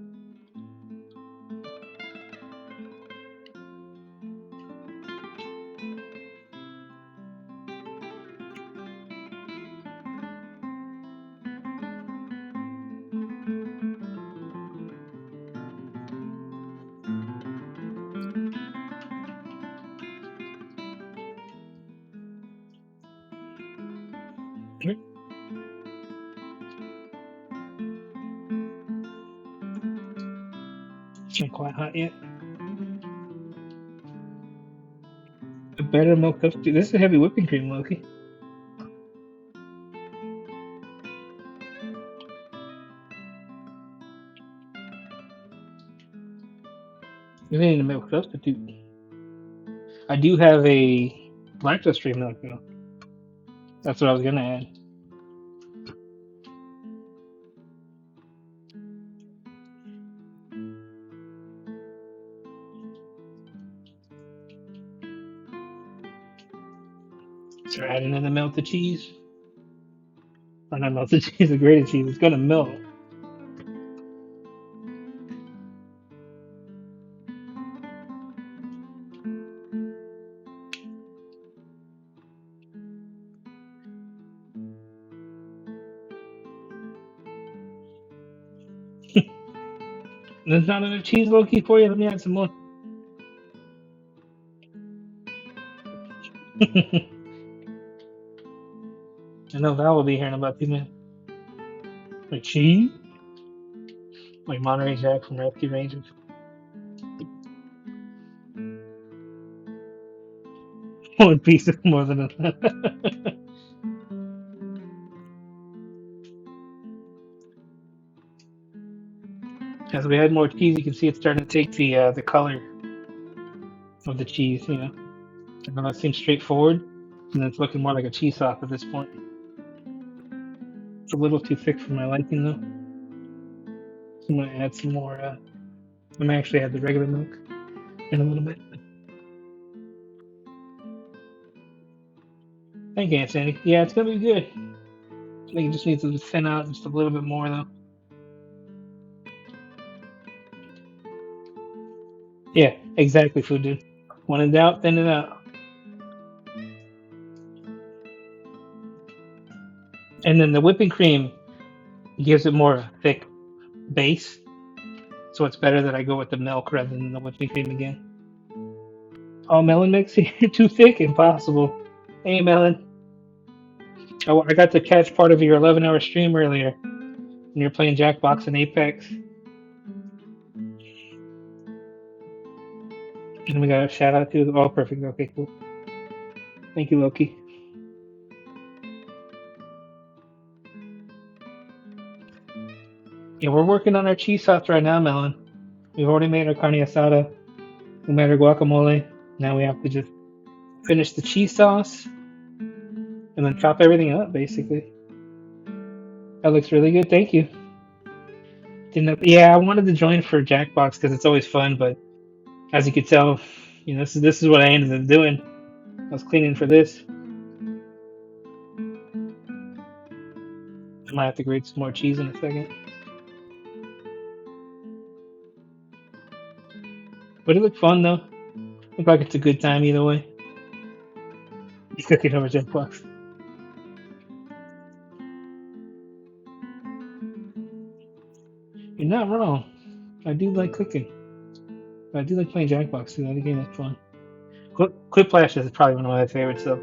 Okay. It's not quite hot yet. A better milk substitute. This is heavy whipping cream, Loki. You need a milk substitute. I do have a lactose-free milk though. That's what I was gonna add. So adding in the melted cheese. Or not melted cheese, the grated cheese. It's gonna melt. There's not enough cheese, Loki, for you. Let me add some more. I know Val will be here in about 2 minutes. Like cheese? Like Monterey Jack from Rescue Rangers. One piece is more than enough. As we add more cheese, you can see it's starting to take the color of the cheese. I know that seems straightforward, and it's looking more like a cheese sauce at this point. It's a little too thick for my liking, though. So I'm gonna add some more. I'm gonna actually add the regular milk in a little bit. Thank you, Aunt Sandy. Yeah, it's gonna be good. I think it just needs to thin out just a little bit more, though. Yeah, exactly, food dude. When in doubt, thin it out. And then the whipping cream gives it more of a thick base, so it's better that I go with the milk rather than the whipping cream again. Oh, melon mix? You're too thick? Impossible. Hey, melon. Oh, I got to catch part of your 11-hour stream earlier when you were playing Jackbox and Apex. And we got a shout out to. Oh, perfect. Okay, cool. Thank you, Loki. Yeah, we're working on our cheese sauce right now, Melon. We've already made our carne asada. We made our guacamole. Now we have to just finish the cheese sauce and then chop everything up, basically. That looks really good. Thank you. Yeah, I wanted to join for Jackbox because it's always fun, but as you could tell, this is what I ended up doing. I was cleaning for this. I might have to grate some more cheese in a second. But it looked fun though. Looked like it's a good time either way. He's cooking over Jackbox. not wrong. I do like cooking. I do like playing Jackbox too. That game is fun. Quiplash is probably one of my favorites though,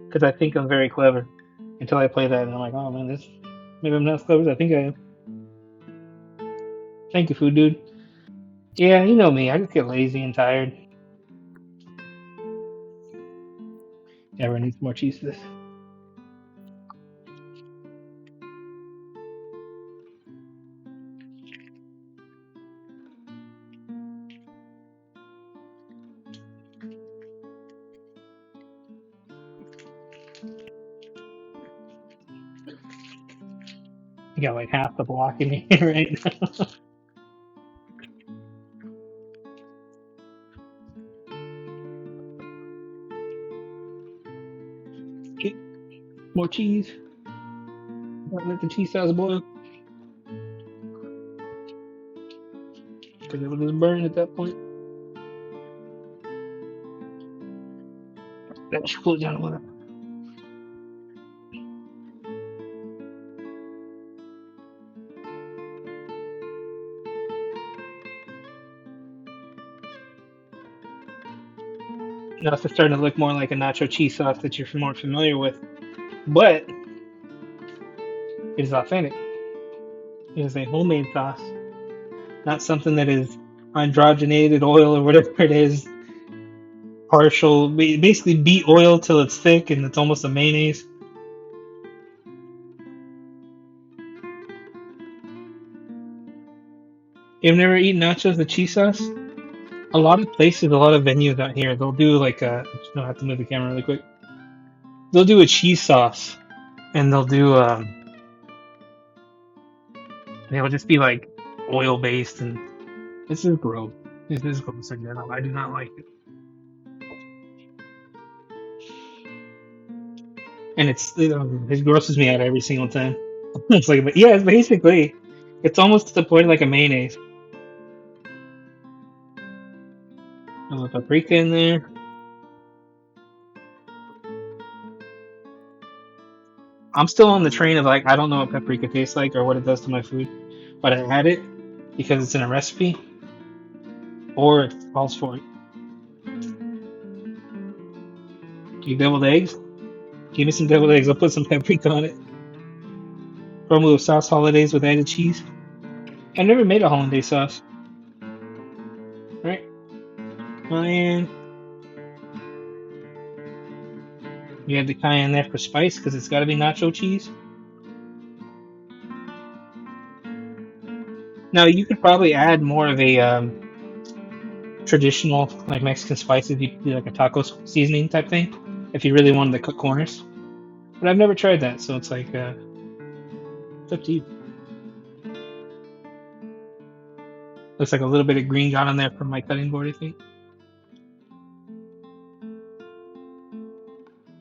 because I think I'm very clever until I play that and I'm like, oh man, this maybe I'm not as clever as I think I am. Thank you, food dude. Yeah, you know me. I just get lazy and tired. Everyone needs more cheese to this. You got like half the block in here right now. Get more cheese. Gotta let the cheese sauce boil because it will just burn at that point. That should cool it down a little. Now it's starting to look more like a nacho cheese sauce that you're more familiar with, but it is authentic. It is a homemade sauce, not something that is hydrogenated oil or whatever it is. Partial, basically beat oil till it's thick and it's almost a mayonnaise. You've never eaten nachos with cheese sauce? A lot of places, a lot of venues out here, they'll do like a. I have to move the camera really quick. They'll do a cheese sauce, and they'll do it'll just be like oil based, and this is gross. This is gross again. I do not like it, and it grosses me out every single time. It's like, but yeah, it's basically, it's almost to the point like a mayonnaise. A little paprika in there. I'm still on the train of like I don't know what paprika tastes like or what it does to my food, but I add it because it's in a recipe or it calls for it. You deviled eggs? Give me some deviled eggs. I'll put some paprika on it. From little sauce holidays with added cheese. I've never made a hollandaise sauce. Right? Cayenne. You have the cayenne there for spice because it's got to be nacho cheese. Now you could probably add more of a traditional like Mexican spices. You could do like a taco seasoning type thing if you really wanted to cut corners. But I've never tried that, so it's like it's up to you. Looks like a little bit of green got on there from my cutting board, I think.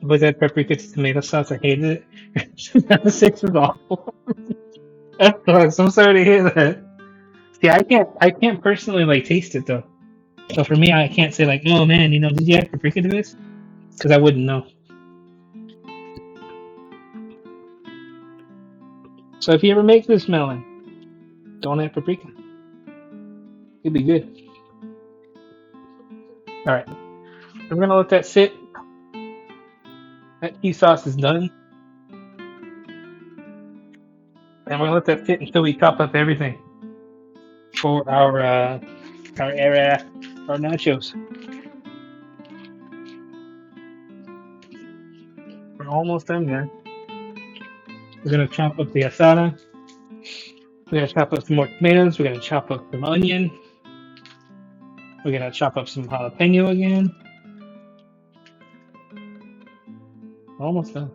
But that paprika to tomato sauce, I hated it. Number 6 was awful. That sucks. I'm sorry to hear that. See, I can't personally like taste it though. So for me, I can't say like, oh man, did you add paprika to this? Because I wouldn't know. So if you ever make this melon, don't add paprika. It'll be good. All right, we're gonna let that sit. That cheese sauce is done, and we're gonna let that sit until we top up everything for our nachos. We're almost done, guys. We're gonna chop up the asada. We're gonna chop up some more tomatoes. We're gonna chop up some onion. We're gonna chop up some jalapeno again. Almost done.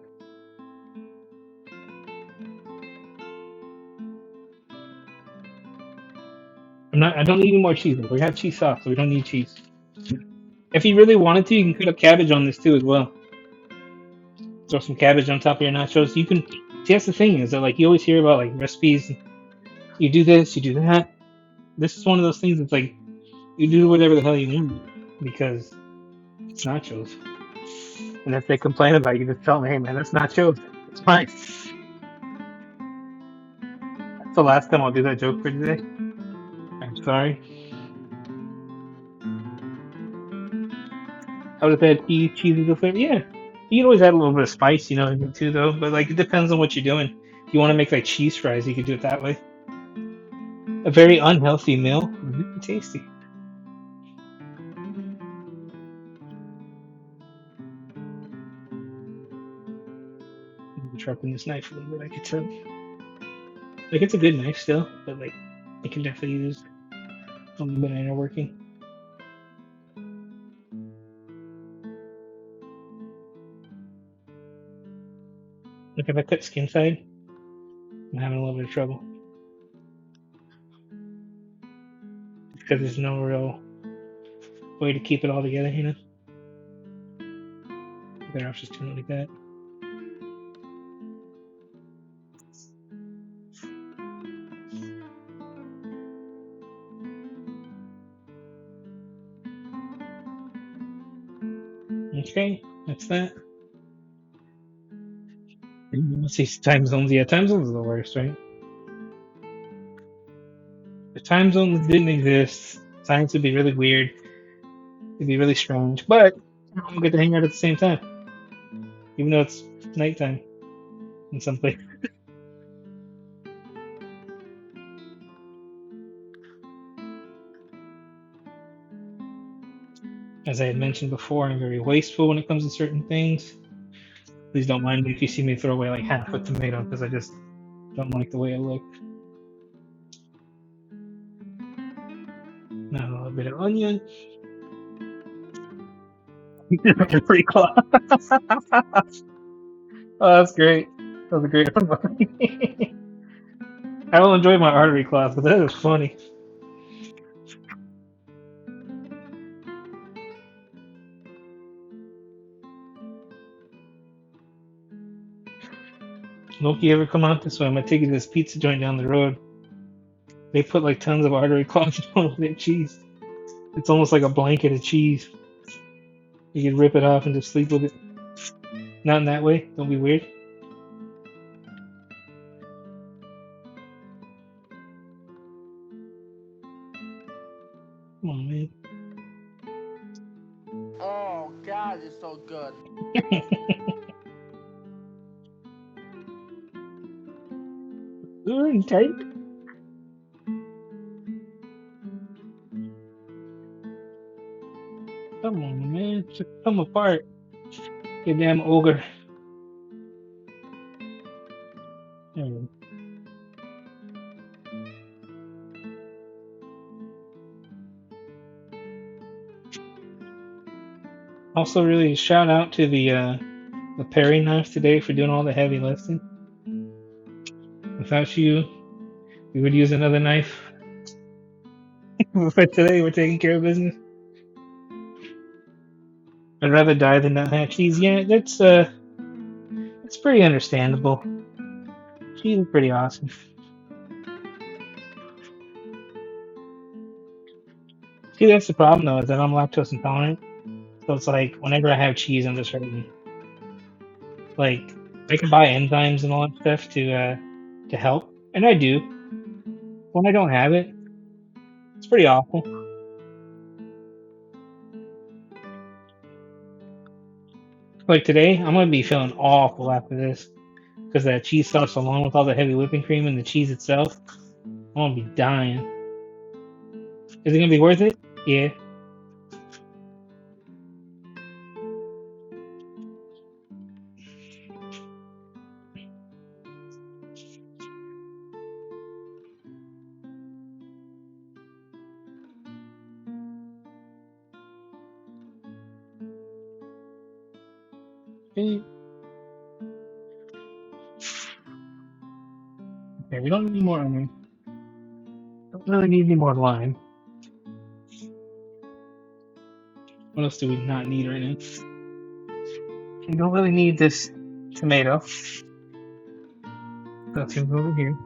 I don't need any more cheese. We have cheese sauce, so we don't need cheese. If you really wanted to, you can cut up cabbage on this too as well. Throw some cabbage on top of your nachos. You can. See, that's the thing is that like you always hear about like recipes. You do this, you do that. This is one of those things that's like you do whatever the hell you want because it's nachos. And if they complain about it, you just tell them, hey man, that's nachos. It's fine. That's the last time I'll do that joke for today. sorry. I would have had cheesy the flavor. Yeah, you can always add a little bit of spice, you know, in it too, though. But like, it depends on what you're doing. If you want to make like cheese fries, you could do it that way. A very unhealthy meal, very tasty. I'm sharpen this knife a little bit. I could tell. Like, it's a good knife still, but like, it can definitely use a little bit of inner working. Like, if I cut skin side, I'm having a little bit of trouble because there's no real way to keep it all together, you know. Better off just doing it like that. Okay, that's that. Let's see, time zones. Yeah, time zones are the worst, right? If time zones didn't exist, science would be really weird. It'd be really strange, but we'll get to hang out at the same time, even though it's nighttime in some place. As I had mentioned before, I'm very wasteful when it comes to certain things. Please don't mind me if you see me throw away like half a tomato because I just don't like the way it looked. Now a little bit of onion. Pretty close. Oh, that's great. That was a great one. I will enjoy my artery class, but that is funny. Loki, ever come out this way? I'm gonna take you to this pizza joint down the road. They put like tons of artery cloths on their cheese. It's almost like a blanket of cheese. You can rip it off and just sleep with it. Not in that way. Don't be weird. Come on, man. Oh God, it's so good. Ooh, tight. Come on, man. Just come apart. You damn ogre. There we go. Also, really shout out to the paring knife today for doing all the heavy lifting. Without you, we would use another knife. But today, we're taking care of business. I'd rather die than not have cheese. Yeah, that's pretty understandable. Cheese is pretty awesome. See, that's the problem though, is that I'm lactose intolerant. So it's like whenever I have cheese, I'm just hurting. Like I can buy enzymes and all that stuff to help, and I do. When I don't have it, it's pretty awful. Like today, I'm gonna be feeling awful after this because that cheese sauce, along with all the heavy whipping cream and the cheese itself, I'm gonna be dying. Is it gonna be worth it? Yeah. Okay, okay, we don't need any more onion. Don't really need any more lime. What else do we not need right now? We don't really need this tomato. That's gonna go over here.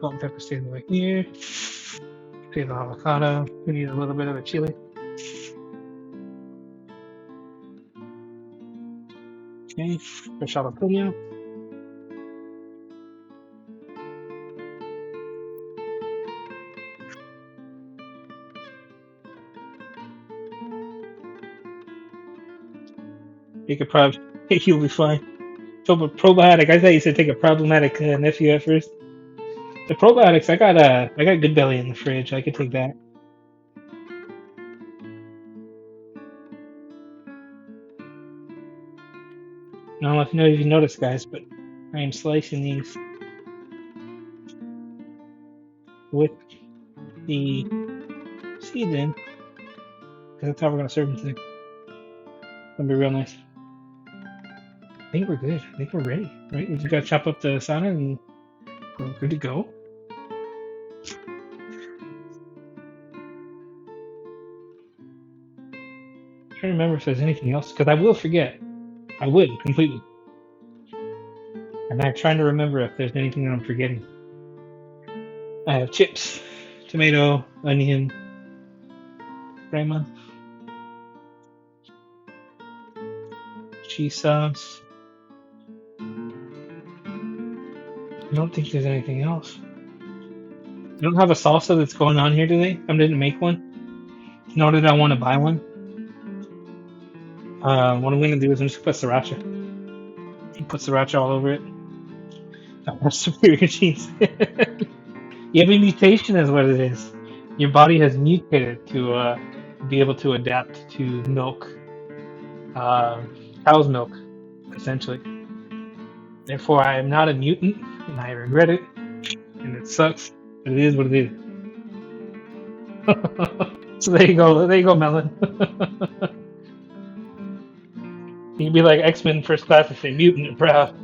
Salt and pepper stays over here. Okay, the avocado. We need a little bit of a chili. Okay, fresh jalapeno. Take a you'll be fine. Probiotic. I thought you said take a problematic nephew at first. The probiotics, I got good belly in the fridge. I could take that. I don't know if you noticed, guys, but I am slicing these with the seeds in, because that's how we're gonna serve them today. Gonna be real nice. I think we're good. I think we're ready, right? We just gotta chop up the salad and we're good to go. I'm trying to remember if there's anything else, because I will forget. I would completely. And I'm trying to remember if there's anything that I'm forgetting. I have chips, tomato, onion, crema, cheese sauce. I don't think there's anything else. I don't have a salsa that's going on here today. I didn't make one. Nor did I want to buy one. What I'm going to do is I'm just put sriracha. Put sriracha all over it. That's superior cheese. You have a mutation, is what it is. Your body has mutated to be able to adapt to milk, cow's milk, essentially. Therefore, I am not a mutant, and I regret it, and it sucks. But it is what it is. So there you go, Melon. You'd be like X-Men First Class and say mutant and proud.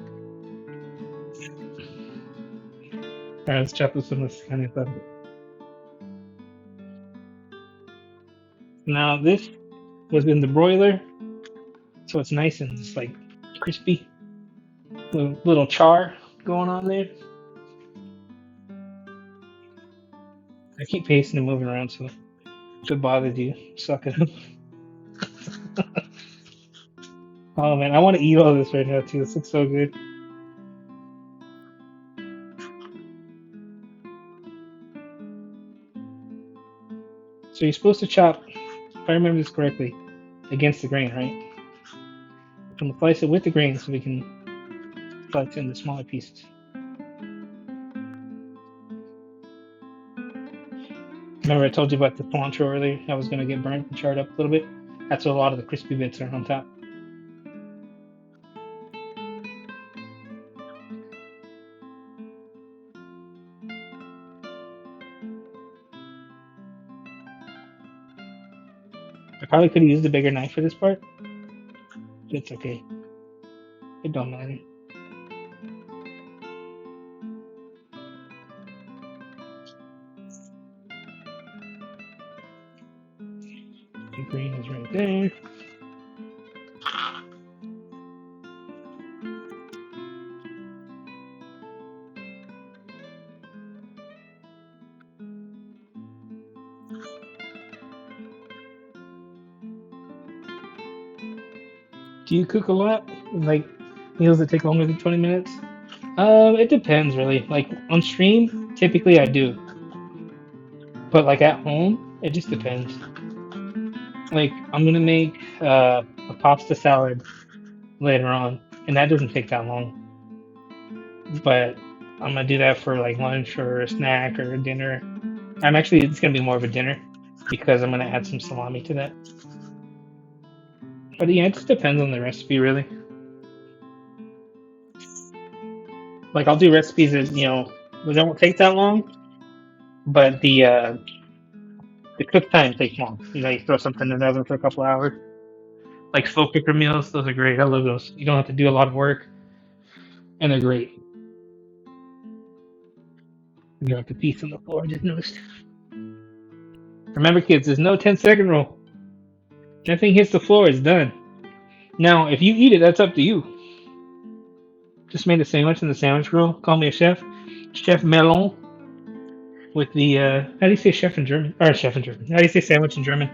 Alright, let's chop this one. This kind of stuff. Now this was in the broiler, so it's nice and just like crispy. Little char going on there. I keep pacing and moving around, so if it bothers you, suck it up. Oh man, I want to eat all this right now too. This looks so good. So you're supposed to chop, if I remember this correctly, against the grain, right? I'm gonna slice it with the grain so we can slice it into smaller pieces. Remember I told you about the cilantro earlier? I was gonna get burnt and charred up a little bit. That's what a lot of the crispy bits are on top. I probably could have used a bigger knife for this part. It's okay. It don't matter. The green is right there. Do you cook a lot? Like meals that take longer than 20 minutes? It depends really. Like on stream, typically I do. But like at home, it just depends. Like I'm gonna make a pasta salad later on, and that doesn't take that long. But I'm gonna do that for like lunch or a snack or dinner. It's gonna be more of a dinner because I'm gonna add some salami to that. But yeah, it just depends on the recipe really. Like I'll do recipes that they don't take that long, but the cook time takes long. You throw something in the oven for a couple hours. Like slow cooker meals, those are great. I love those. You don't have to do a lot of work, and they're great. You don't have to piece on the floor. I just noticed. Remember, kids, there's no 10-second rule. That thing hits the floor, it's done. Now, if you eat it, that's up to you. Just made a sandwich in the sandwich grill. Call me a chef. Chef Melon. With the, how do you say chef in German? Or chef in German. How do you say sandwich in German?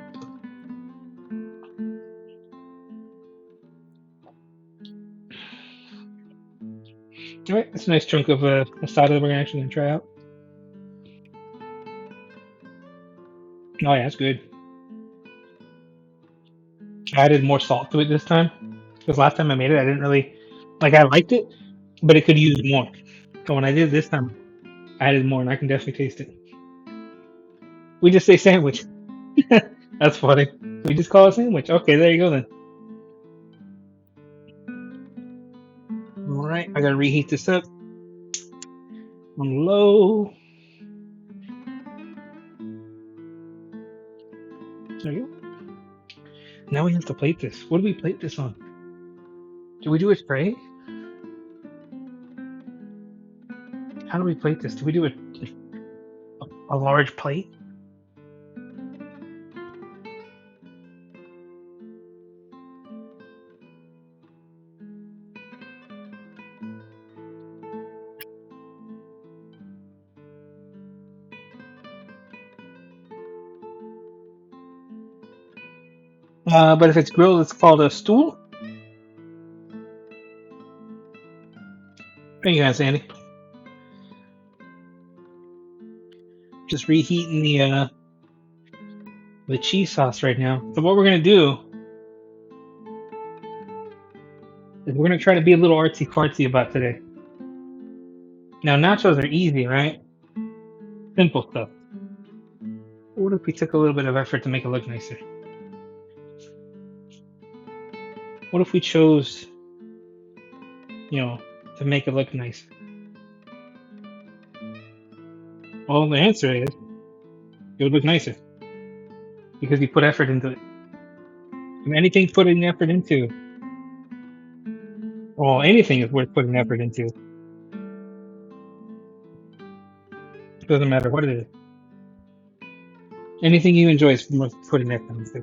Alright, that's a nice chunk of asada that we're actually going to try out. Oh yeah, that's good. I added more salt to it this time. Because last time I made it, I didn't really like. I liked it, but it could use more. So when I did it this time, I added more, and I can definitely taste it. We just say sandwich. That's funny. We just call it sandwich. Okay, there you go then. All right, I gotta reheat this up on low. There you go. Now we have to plate this. What do we plate this on? Do we do a tray? How do we plate this? Do we do a large plate? But if it's grilled, it's called a stool. There you go, Sandy. Just reheating the cheese sauce right now. So what we're gonna do is we're gonna try to be a little artsy fartsy about today. Now nachos are easy, right? Simple stuff. What if we took a little bit of effort to make it look nicer? What if we chose, to make it look nice? Well, the answer is it would look nicer because you put effort into it. And anything putting effort into, well, anything is worth putting effort into. Doesn't matter what it is. Anything you enjoy is worth putting effort into.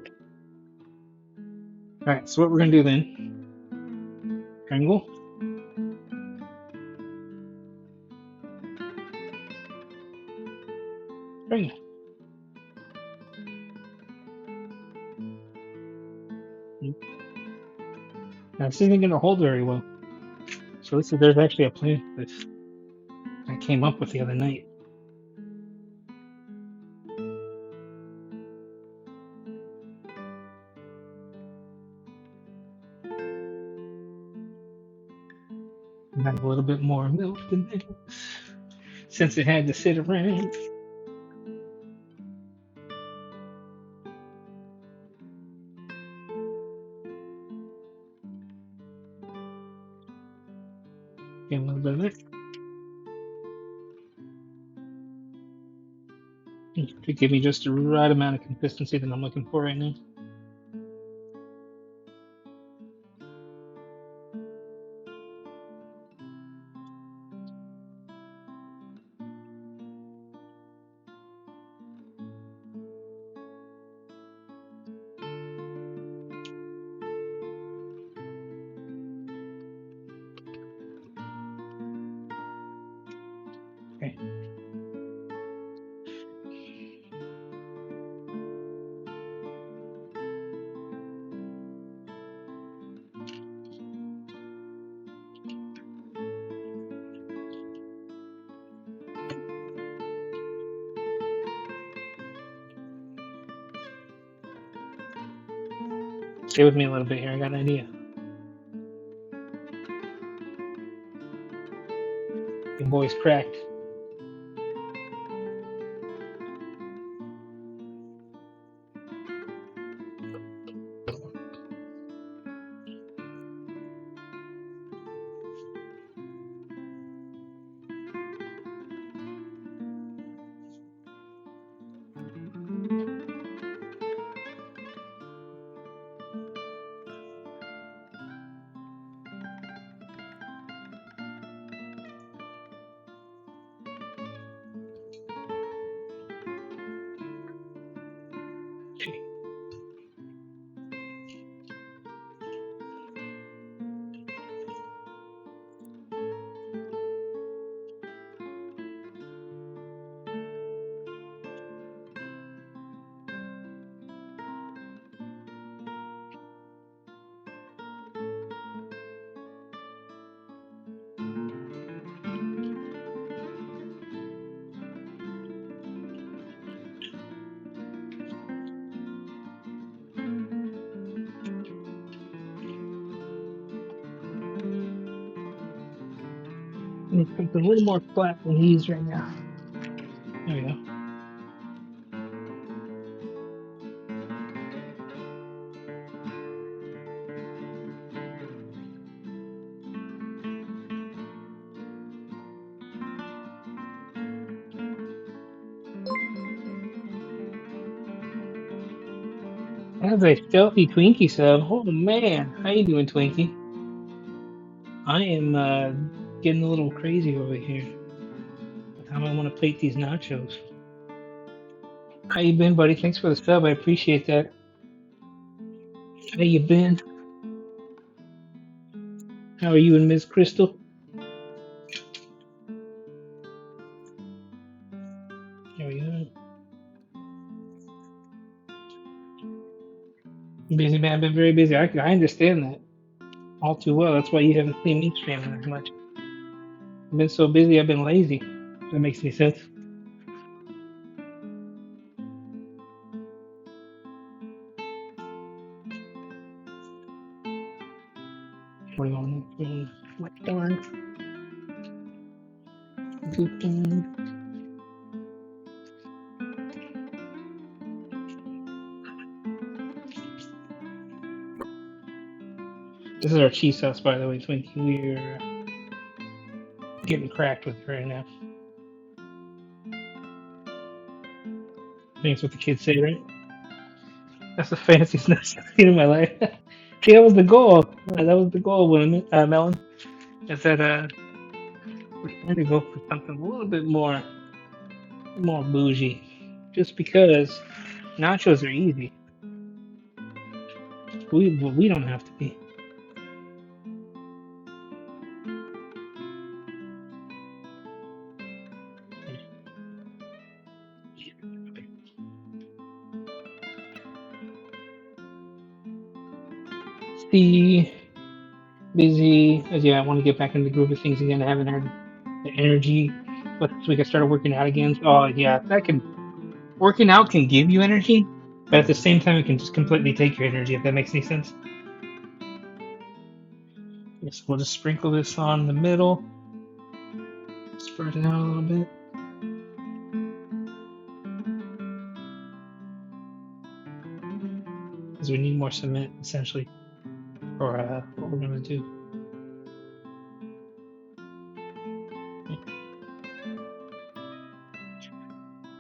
All right, so what we're gonna do then? Triangle. Triangle. Now this isn't gonna hold very well. So there's actually a plan for this I came up with the other night. I have a little bit more milk than this since it had to sit around. Get a little bit of it. To give me just the right amount of consistency that I'm looking for right now. Okay. Stay with me a little bit here. I got an idea. Your boy's cracked. Make something a little more flat than these right now. There we go. That's a stealthy Twinkie sub. Oh man, how you doing, Twinkie? I am getting a little crazy over here with how I want to plate these nachos. How you been, buddy? Thanks for the sub. I appreciate that. How you been? How are you and Miss Crystal? There we go. Busy man, I've been very busy. I understand that all too well. That's why you haven't seen me streaming as much. I've been so busy, I've been lazy. If that makes any sense. We're going what darn. This is our cheese sauce, by the way, Twinkie. We're getting cracked with it right now. I think that's what the kids say, right? That's the fanciest nuts I've seen in my life. See, that was the goal. That was the goal, Melon. Is that we're trying to go for something a little bit more bougie, just because nachos are easy. We don't have to be. See, busy. As yeah, I want to get back in the groove of things again. I haven't had the energy, but this week I started working out again. Oh yeah, that can working out can give you energy, but at the same time it can just completely take your energy. If that makes any sense. Yes, we'll just sprinkle this on the middle, spread it out a little bit. Because we need more cement essentially for what we're gonna do.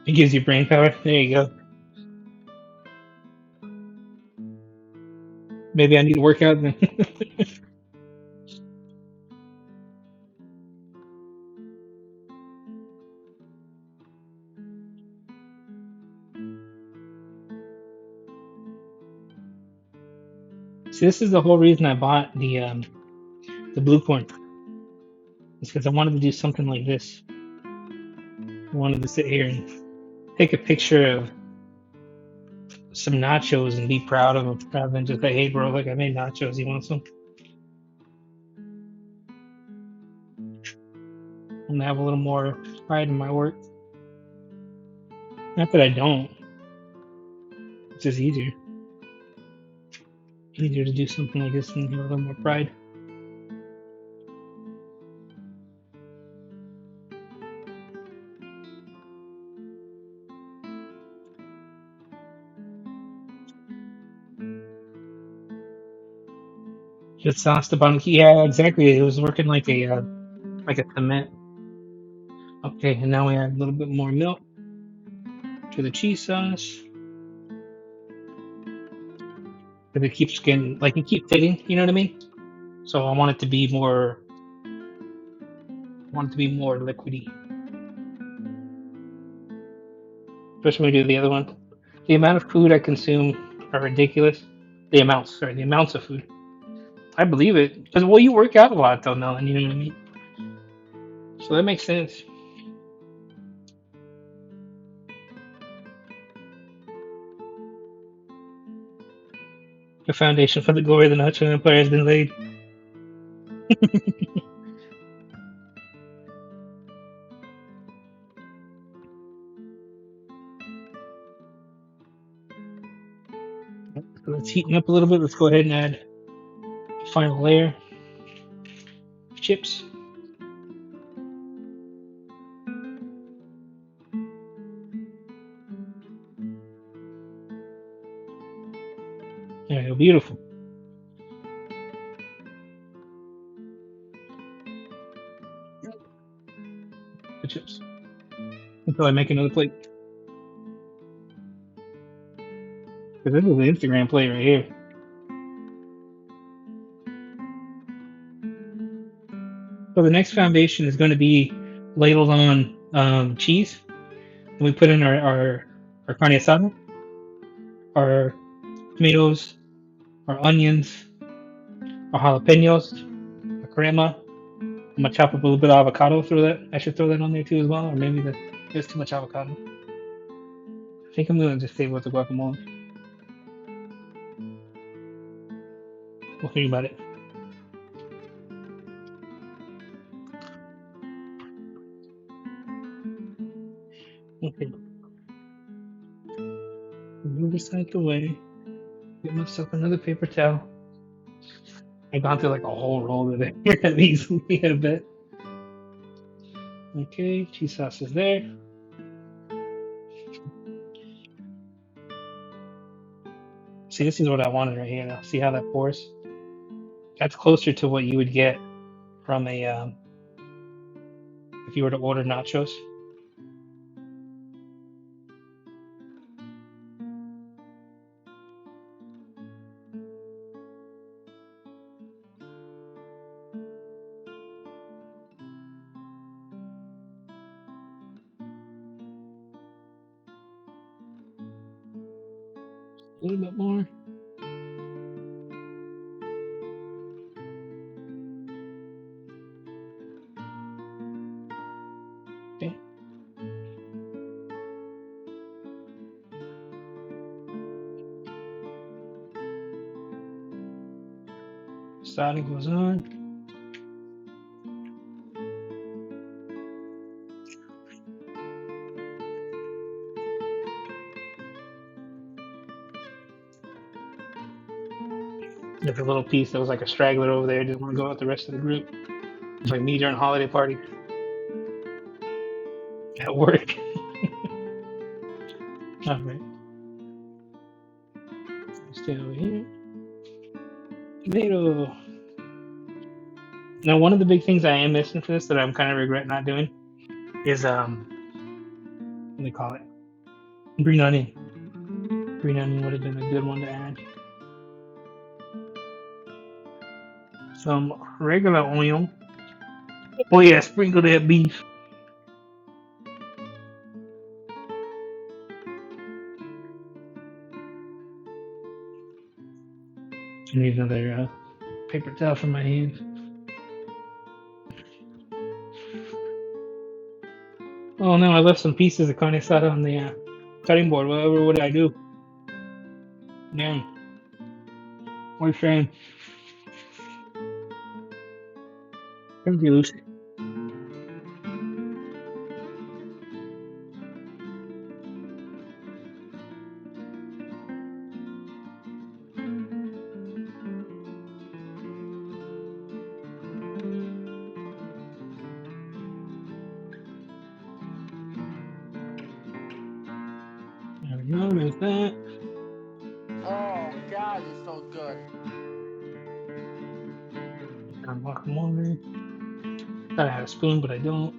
It gives you brain power. There you go. Maybe I need to work out then. See, this is the whole reason I bought the blue corn. It's because I wanted to do something like this. I wanted to sit here and take a picture of some nachos and be proud of them, rather than just say, "Hey, bro, like I made nachos. You want some?" I'm gonna have a little more pride in my work. Not that I don't. It's just easier. Easier to do something like this and have a little more pride. Just sauce the bun. Yeah, exactly. It was working like a cement. Okay, and now we add a little bit more milk to the cheese sauce. But it keeps getting like it keeps hitting. You know what I mean? So I want it to be more. I want it to be more liquidy. Especially when we do the other one. The amount of food I consume are ridiculous. The amounts of food. I believe it. Because, well, you work out a lot, though, Melon, you know what I mean? So that makes sense. The foundation for the glory of the Nacho Empire has been laid. So it's heating up a little bit. Let's go ahead and add the final layer of chips. There you go, beautiful. Good chips. Until I make another plate. Because this is the Instagram plate right here. So the next foundation is going to be ladled on cheese. And we put in our carne asada, our tomatoes, our onions, our jalapenos, our crema. I'm gonna chop up a little bit of avocado. Throw that. I should throw that on there too as well, or maybe there's too much avocado. I think I'm gonna just save with the guacamole. We'll think about it. Okay, move this out the way. Get myself another paper towel. I've gone through like a whole roll of it here at least. A bit. Okay, cheese sauce is there. See, this is what I wanted right here. Now, see how that pours? That's closer to what you would get from a if you were to order nachos. A little bit more. Okay. Starting goes on. There's a little piece that was like a straggler over there. Didn't want to go with the rest of the group. It's like me during a holiday party at work. All right. Stay over here. Tomato. Now, one of the big things I am missing for this that I'm kind of regret not doing is what do they call it? Green onion. Green onion would have been a good one to add. Some regular onion. Oh yeah, sprinkle that beef. I need another paper towel for my hands. Oh no, I left some pieces of carne asada on the cutting board. What did I do? Damn. What shame. Confused. There we go. There's that. Oh God, it's so good. Guacamole. Thought I had a spoon, but I don't.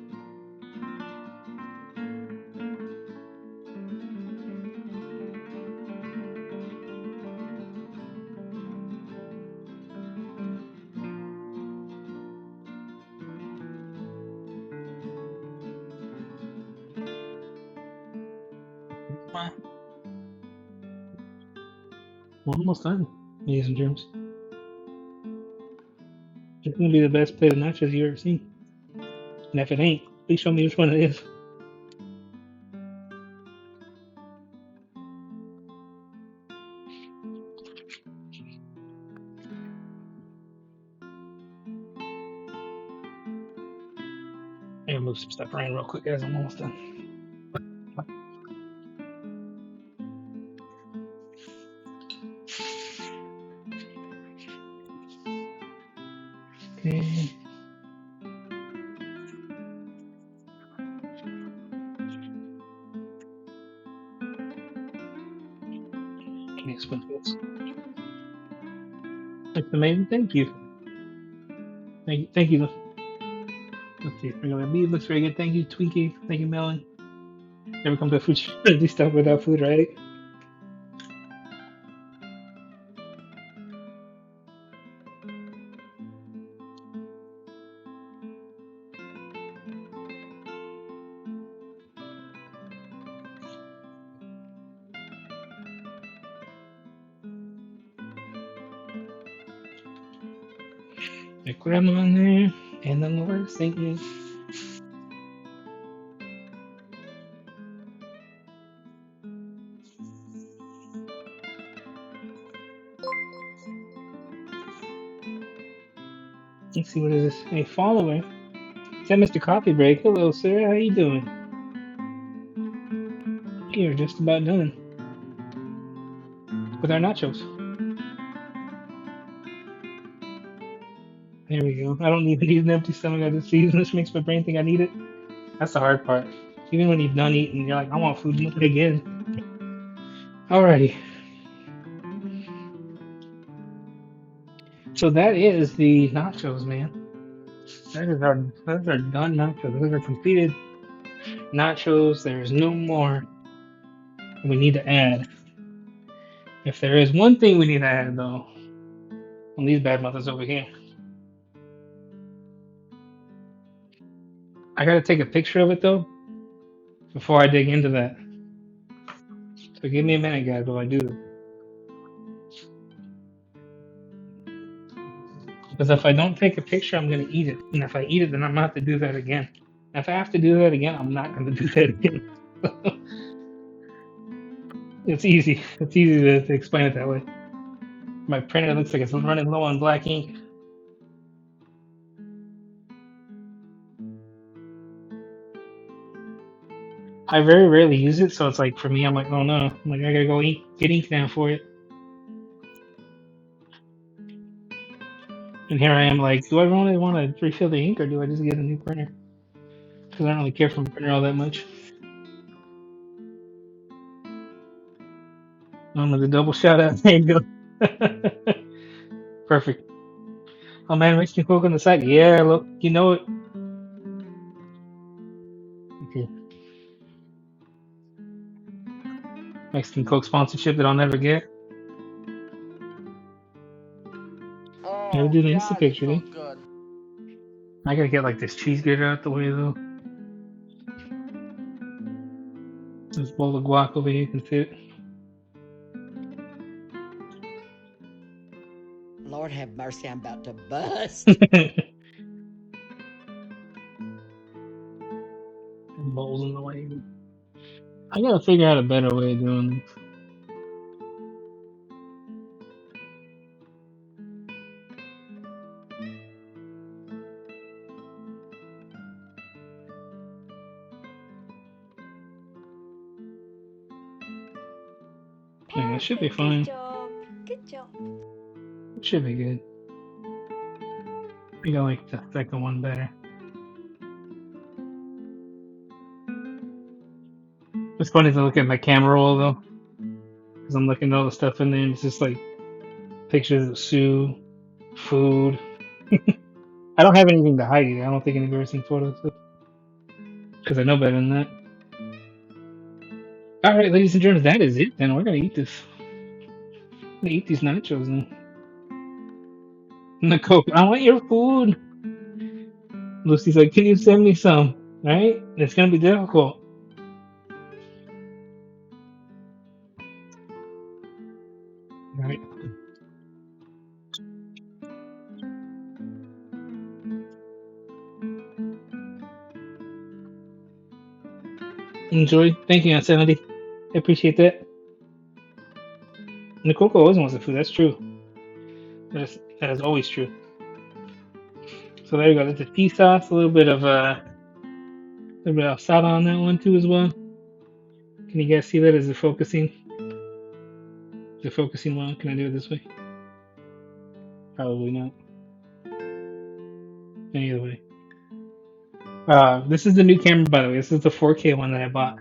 We're almost done, ladies and germs. It's gonna be the best plate of nachos you ever seen. And if it ain't, please show me which one it is. I gotta move some stuff around real quick, guys. I'm almost done. Okay. Can you explain this? It's amazing. Thank you. Thank you. Let's see. Regular B looks very good. Thank you, Twinkie. Thank you, Melon. Never come to a food do stuff without food, right? The grandma in there, and the Lord singing. Let's see, what is this? A follower. Is that Mr. Coffee Break? Hello, sir. How you doing? You're just about done with our nachos. There we go. I don't even need an empty stomach. I just season this makes my brain think I need it. That's the hard part. Even when you've done eating, you're like, I want food again. Alrighty. So that is the nachos, man. Those are done nachos. Those are completed nachos. There's no more we need to add. If there is one thing we need to add though, on these bad mothers over here, I gotta take a picture of it though before I dig into that. So give me a minute, guys, while I do this. Because if I don't take a picture, I'm gonna eat it, and if I eat it, then I'm gonna have to do that again. If I have to do that again, I'm not gonna do that again. It's easy. It's easy to explain it that way. My printer looks like it's running low on black ink. I very rarely use it, so it's like for me, I'm like, oh no, I'm like I gotta go get ink now for it. And here I am, like, do I really want to refill the ink, or do I just get a new printer? Because I don't really care for my printer all that much. The double shout out. There you go. Perfect. Oh man, Mexican Coke on the side. Yeah, look, you know it. Okay. Mexican Coke sponsorship that I'll never get. Never Oh do the Insta God, it's picture, so dude. good. I gotta get like this cheese grater out the way though. This bowl of guac over here can fit. Lord have mercy, I'm about to bust. Bowls in the way. I gotta figure out a better way of doing this. Yeah, it should be Perfect. Good fine. job. Good job. It should be good. I think I like the second one better. It's funny to look at my camera roll though, because I'm looking at all the stuff in there, and it's just like pictures of Sue, food. I don't have anything to hide either. I don't think anybody's ever seen photos, because I know better than that. All right, ladies and gentlemen, that is it. Then we're gonna eat this. I'm gonna eat these nachos now. And the Coke. I want your food. Lucy's like, can you send me some? Right? It's gonna be difficult. All right. Enjoy. Thank you, Aunt Sandy. I appreciate that. And the Coco always wants the food. That's true. That is always true. So there you go. That's a tea sauce. A little bit of asada on that one too as well. Can you guys see that? Is it focusing? Is it focusing well? Can I do it this way? Probably not. Any other way. This is the new camera, by the way. This is the 4K one that I bought.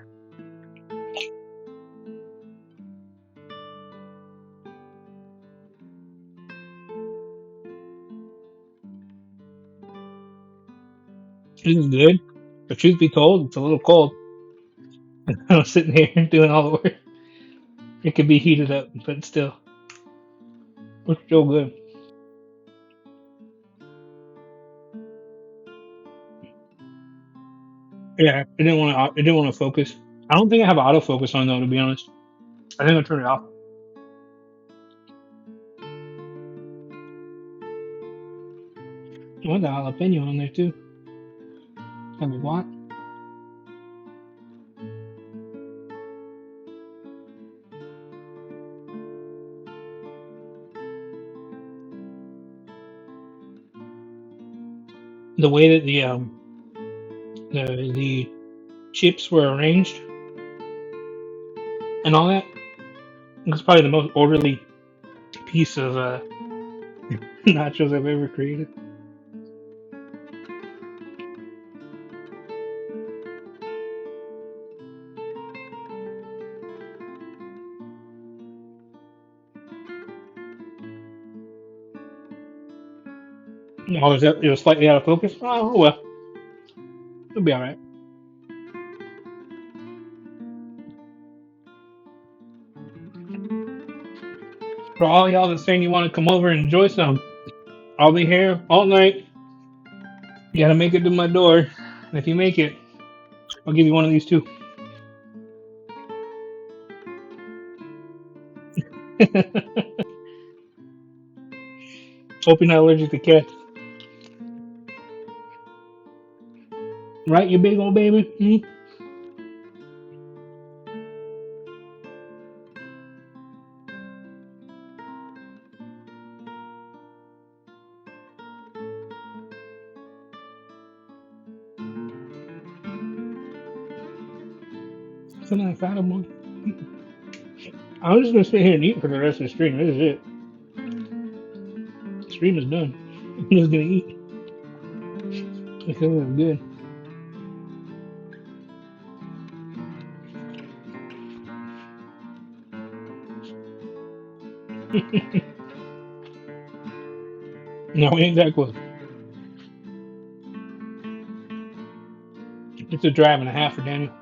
This is good. But truth be told, it's a little cold. I'm sitting here doing all the work. It could be heated up, but still, it's still good. Yeah, I didn't want to. I didn't want to focus. I don't think I have autofocus on though, to be honest. I think I'll turn it off. I want the jalapeno on there too. Tell me what? The way that the chips were arranged and all that. It's probably the most orderly piece of nachos I've ever created. Oh, is that it was slightly out of focus? Oh well, it'll be all right. For all y'all that's saying you want to come over and enjoy some, I'll be here all night. You gotta make it to my door, and if you make it, I'll give you one of these too. Hope you're not allergic to cats, right? You big old baby. Something like that, I'm just gonna sit here and eat for the rest of the stream. This is it. The stream is done. I'm just gonna eat. It's good. No, we ain't that close. It's a drive and a half for Daniel.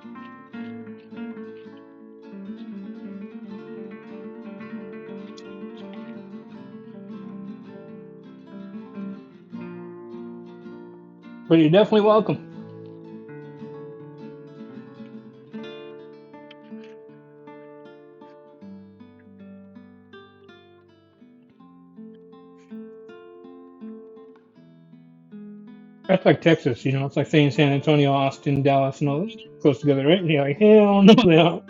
But you're definitely welcome. That's like Texas, you know. It's like saying San Antonio, Austin, Dallas, and all those close together, right? And you're like, hell no, they aren't.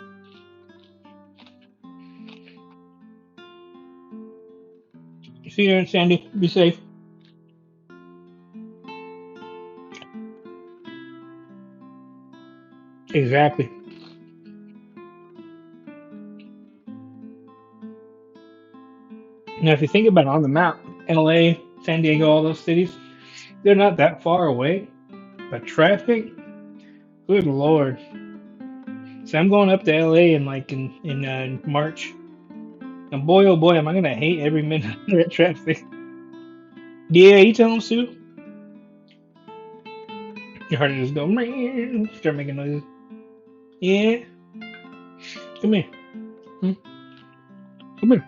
See you, Sandy. Be safe. Exactly. Now, if you think about it on the map, LA, San Diego, all those cities, they're not that far away. But traffic, good lord. So I'm going up to LA in March, and boy oh boy, am I gonna hate every minute of that traffic. Yeah, you tell them, Sue. Your heart just go, "Meow," start making noises. Yeah, come here. Hmm? Come here.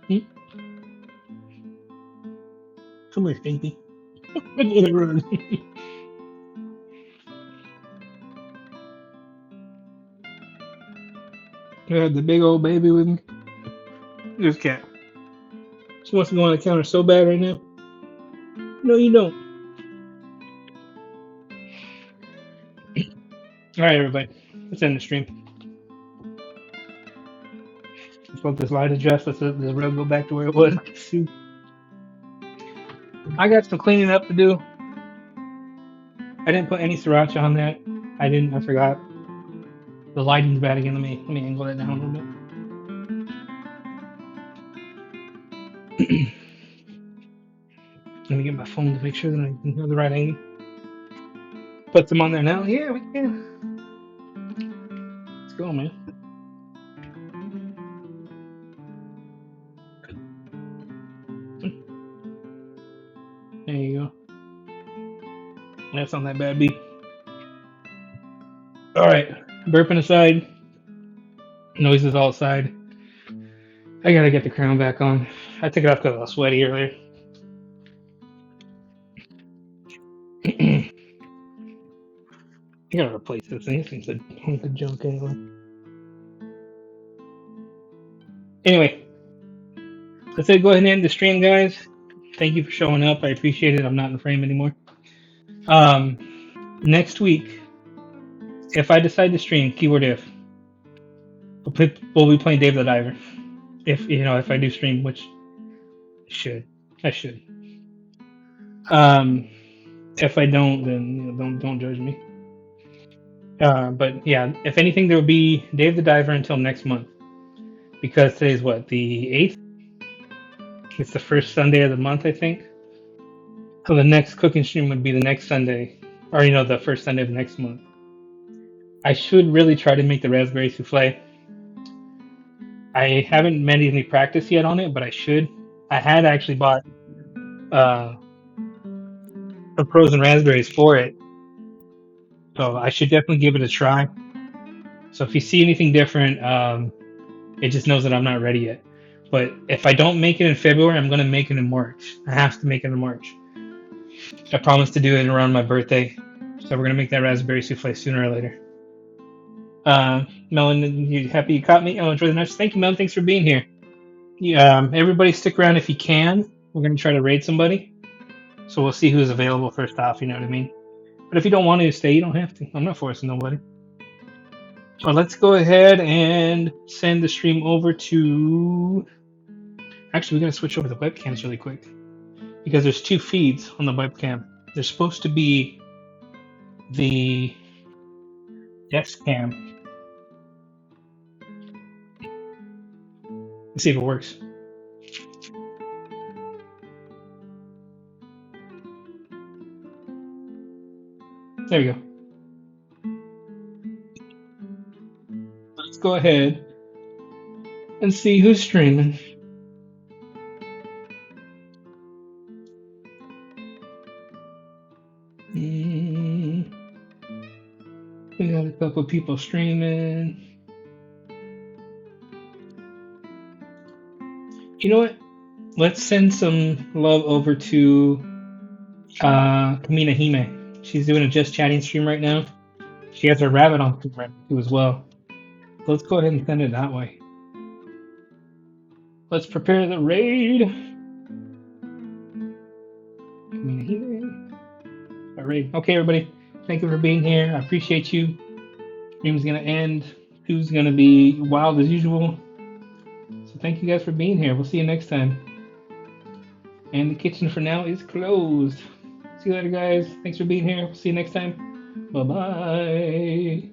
Hmm? Come here, Stinky. I didn't run. I had the big old baby with me. This cat. She wants to go on the counter so bad right now. No, you don't. All right, everybody. Let's end the stream. Let's let this light adjust. Let's let the rug go back to where it was. Shoot. I got some cleaning up to do. I didn't put any sriracha on that. I didn't. I forgot. The lighting's bad again. Let me angle that down a little bit. Let me get my phone to make sure that I can have the right angle. Put them on there now. Yeah, we can. Let's go, man. There you go. That's not that bad, B. All right, burping aside, noises all aside. I gotta get the crown back on. I took it off because I was sweaty earlier. I gotta replace this thing. This thing's a hunk of junk anyway. Anyway, let's go ahead and end the stream, guys. Thank you for showing up. I appreciate it. I'm not in frame anymore. Next week, if I decide to stream, keyword if, we'll be playing Dave the Diver. If I do stream, which I should. If I don't, then don't judge me. But yeah, if anything, there will be Dave the Diver until next month, because today's what, the 8th? It's the first Sunday of the month, I think. So the next cooking stream would be the next Sunday, or the first Sunday of next month. I should really try to make the raspberry souffle. I haven't made any practice yet on it, but I should. I had actually bought some frozen raspberries for it, so I should definitely give it a try. So if you see anything different, it just knows that I'm not ready yet. But if I don't make it in February, I'm going to make it in March. I have to make it in March. I promised to do it around my birthday, so we're going to make that raspberry souffle sooner or later. Melon, you happy you caught me? Oh, enjoy the nachos. Thank you, Melon. Thanks for being here. Everybody stick around if you can. We're going to try to raid somebody. So we'll see who's available first off, you know what I mean? But if you don't want to stay, you don't have to. I'm not forcing nobody. Well, let's go ahead and send the stream over to... Actually, we're going to switch over the webcams really quick, because there's two feeds on the webcam. There's supposed to be the desk cam. Let's see if it works. There we go. Let's go ahead and see who's streaming. We got a couple people streaming. You know what? Let's send some love over to Kamina Hime. She's doing a just chatting stream right now. She has her rabbit on stream right now too as well. So let's go ahead and send it that way. Let's prepare the raid. Kamina Hime. A raid. Okay, everybody. Thank you for being here. I appreciate you. Stream's gonna end. Who's gonna be wild as usual. So thank you guys for being here. We'll see you next time. And the kitchen for now is closed. See you later, guys. Thanks for being here. See you next time. Bye-bye.